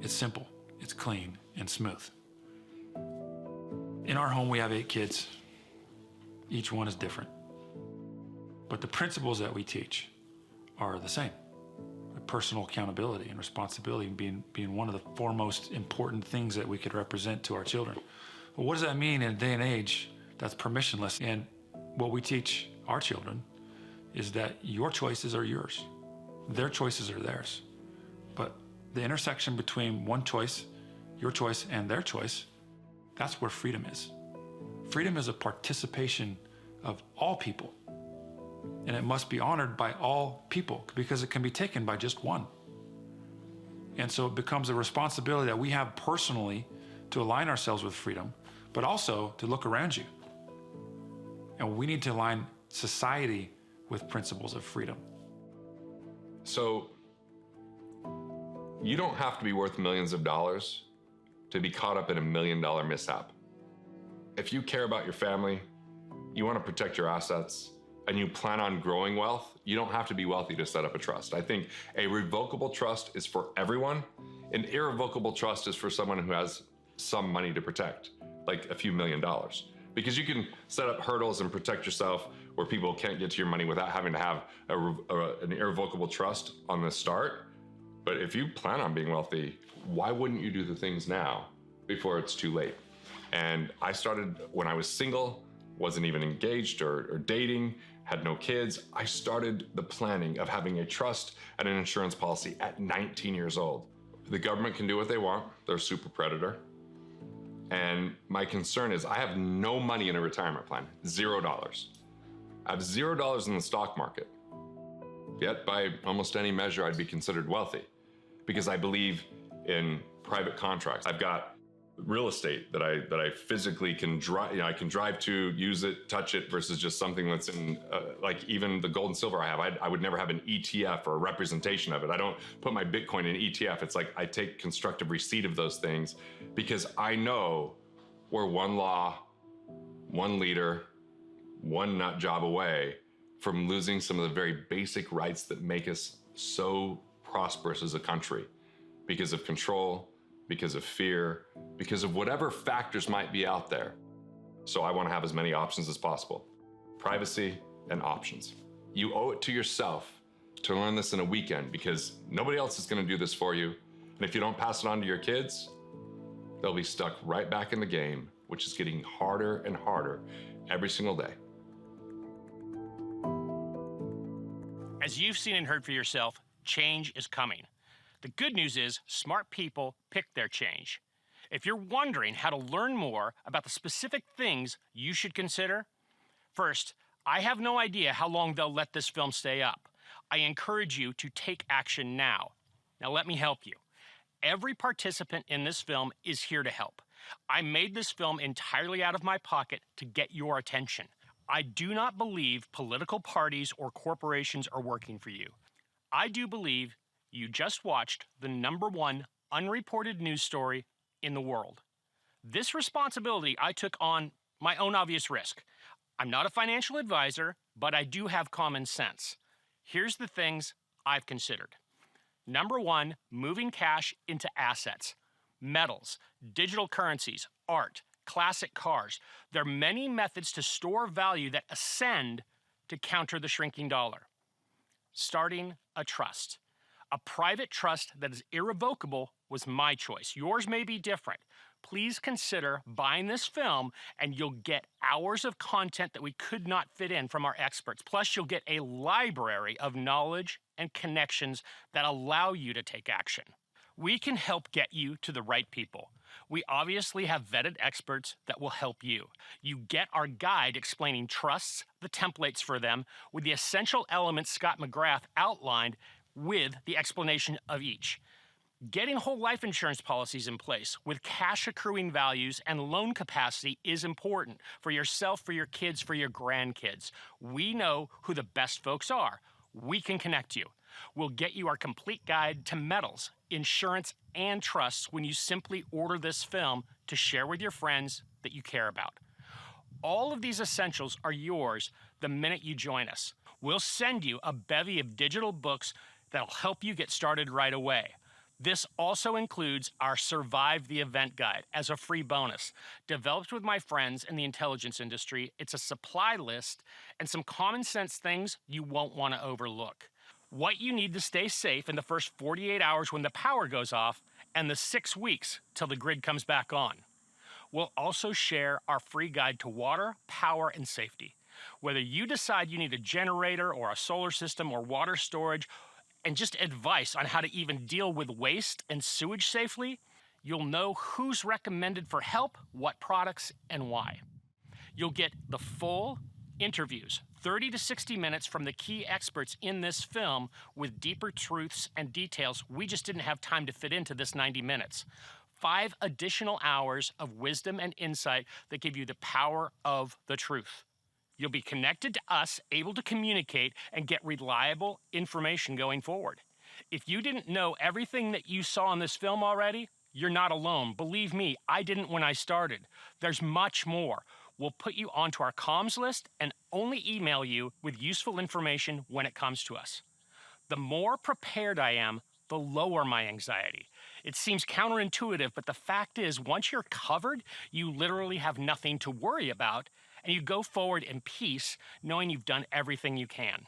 It's simple, it's clean and smooth. In our home, we have 8 kids. Each one is different. But the principles that we teach are the same. Personal accountability and responsibility being one of the foremost important things that we could represent to our children. Well, what does that mean in a day and age that's permissionless? And what we teach our children is that your choices are yours. Their choices are theirs. But the intersection between one choice, your choice, and their choice, that's where freedom is. Freedom is a participation of all people. And it must be honored by all people because it can be taken by just one. And so it becomes a responsibility that we have personally to align ourselves with freedom, but also to look around you. And we need to align society with principles of freedom.
So you don't have to be worth millions of dollars to be caught up in $1 million mishap. If you care about your family, you want to protect your assets, and you plan on growing wealth, you don't have to be wealthy to set up a trust. I think a revocable trust is for everyone. An irrevocable trust is for someone who has some money to protect, like a few $1 million. Because you can set up hurdles and protect yourself where people can't get to your money without having to have an irrevocable trust on the start. But if you plan on being wealthy, why wouldn't you do the things now before it's too late? And I started when I was single, wasn't even engaged or dating, had no kids. I started the planning of having a trust and an insurance policy at 19 years old. The government can do what they want. They're a super predator. And my concern is I have no money in a retirement plan, $0. I have $0 in the stock market. Yet by almost any measure, I'd be considered wealthy because I believe in private contracts. I've got real estate that I physically can drive. I can drive to, use it, touch it, versus just something that's in like even the gold and silver I have. I would never have an ETF or a representation of it. I don't put my Bitcoin in an ETF. It's like I take constructive receipt of those things because I know we're one law, one leader, one nut job away from losing some of the very basic rights that make us so prosperous as a country because of control, because of fear, because of whatever factors might be out there. So I want to have as many options as possible. Privacy and options. You owe it to yourself to learn this in a weekend because nobody else is going to do this for you. And if you don't pass it on to your kids, they'll be stuck right back in the game, which is getting harder and harder every single day.
As you've seen and heard for yourself, change is coming. The good news is smart people pick their change. If you're wondering how to learn more about the specific things you should consider, first, I have no idea how long they'll let this film stay up. I encourage you to take action now. Now let me help you. Every participant in this film is here to help. I made this film entirely out of my pocket to get your attention. I do not believe political parties or corporations are working for you. I do believe you just watched the #1 unreported news story in the world. This responsibility I took on my own obvious risk. I'm not a financial advisor, but I do have common sense. Here's the things I've considered. #1, moving cash into assets, metals, digital currencies, art, classic cars. There are many methods to store value that ascend to counter the shrinking dollar. Starting a trust. A private trust that is irrevocable was my choice. Yours may be different. Please consider buying this film and you'll get hours of content that we could not fit in from our experts. Plus, you'll get a library of knowledge and connections that allow you to take action. We can help get you to the right people. We obviously have vetted experts that will help you. You get our guide explaining trusts, the templates for them, with the essential elements Scott McGrath outlined with the explanation of each. Getting whole life insurance policies in place with cash accruing values and loan capacity is important for yourself, for your kids, for your grandkids. We know who the best folks are. We can connect you. We'll get you our complete guide to metals, insurance, and trusts when you simply order this film to share with your friends that you care about. All of these essentials are yours the minute you join us. We'll send you a bevy of digital books that'll help you get started right away. This also includes our Survive the Event Guide as a free bonus. Developed with my friends in the intelligence industry, it's a supply list and some common sense things you won't want to overlook. What you need to stay safe in the first 48 hours when the power goes off and the 6 weeks till the grid comes back on. We'll also share our free guide to water, power, and safety. Whether you decide you need a generator or a solar system or water storage, and just advice on how to even deal with waste and sewage safely, you'll know who's recommended for help, what products, and why. You'll get the full interviews, 30 to 60 minutes from the key experts in this film with deeper truths and details we just didn't have time to fit into this 90 minutes. 5 additional hours of wisdom and insight that give you the power of the truth. You'll be connected to us, able to communicate, and get reliable information going forward. If you didn't know everything that you saw in this film already, you're not alone. Believe me, I didn't when I started. There's much more. We'll put you onto our comms list and only email you with useful information when it comes to us. The more prepared I am, the lower my anxiety. It seems counterintuitive, but the fact is, once you're covered, you literally have nothing to worry about, and you go forward in peace, knowing you've done everything you can.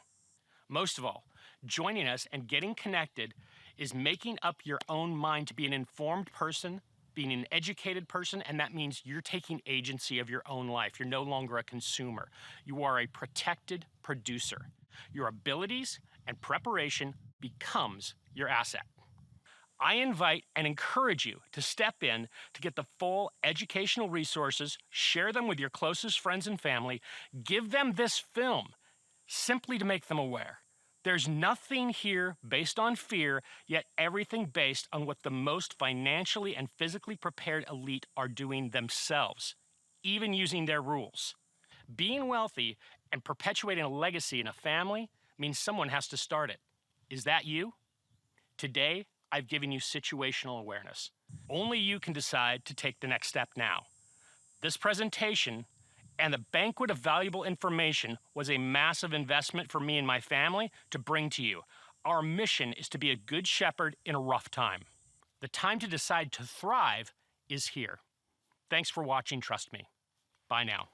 Most of all, joining us and getting connected is making up your own mind to be an informed person, being an educated person, and that means you're taking agency of your own life. You're no longer a consumer. You are a protected producer. Your abilities and preparation becomes your asset. I invite and encourage you to step in to get the full educational resources, share them with your closest friends and family, give them this film simply to make them aware. There's nothing here based on fear, yet everything based on what the most financially and physically prepared elite are doing themselves, even using their rules. Being wealthy and perpetuating a legacy in a family means someone has to start it. Is that you? Today, I've given you situational awareness. Only you can decide to take the next step now. This presentation and the banquet of valuable information was a massive investment for me and my family to bring to you. Our mission is to be a good shepherd in a rough time. The time to decide to thrive is here. Thanks for watching, trust me. Bye now.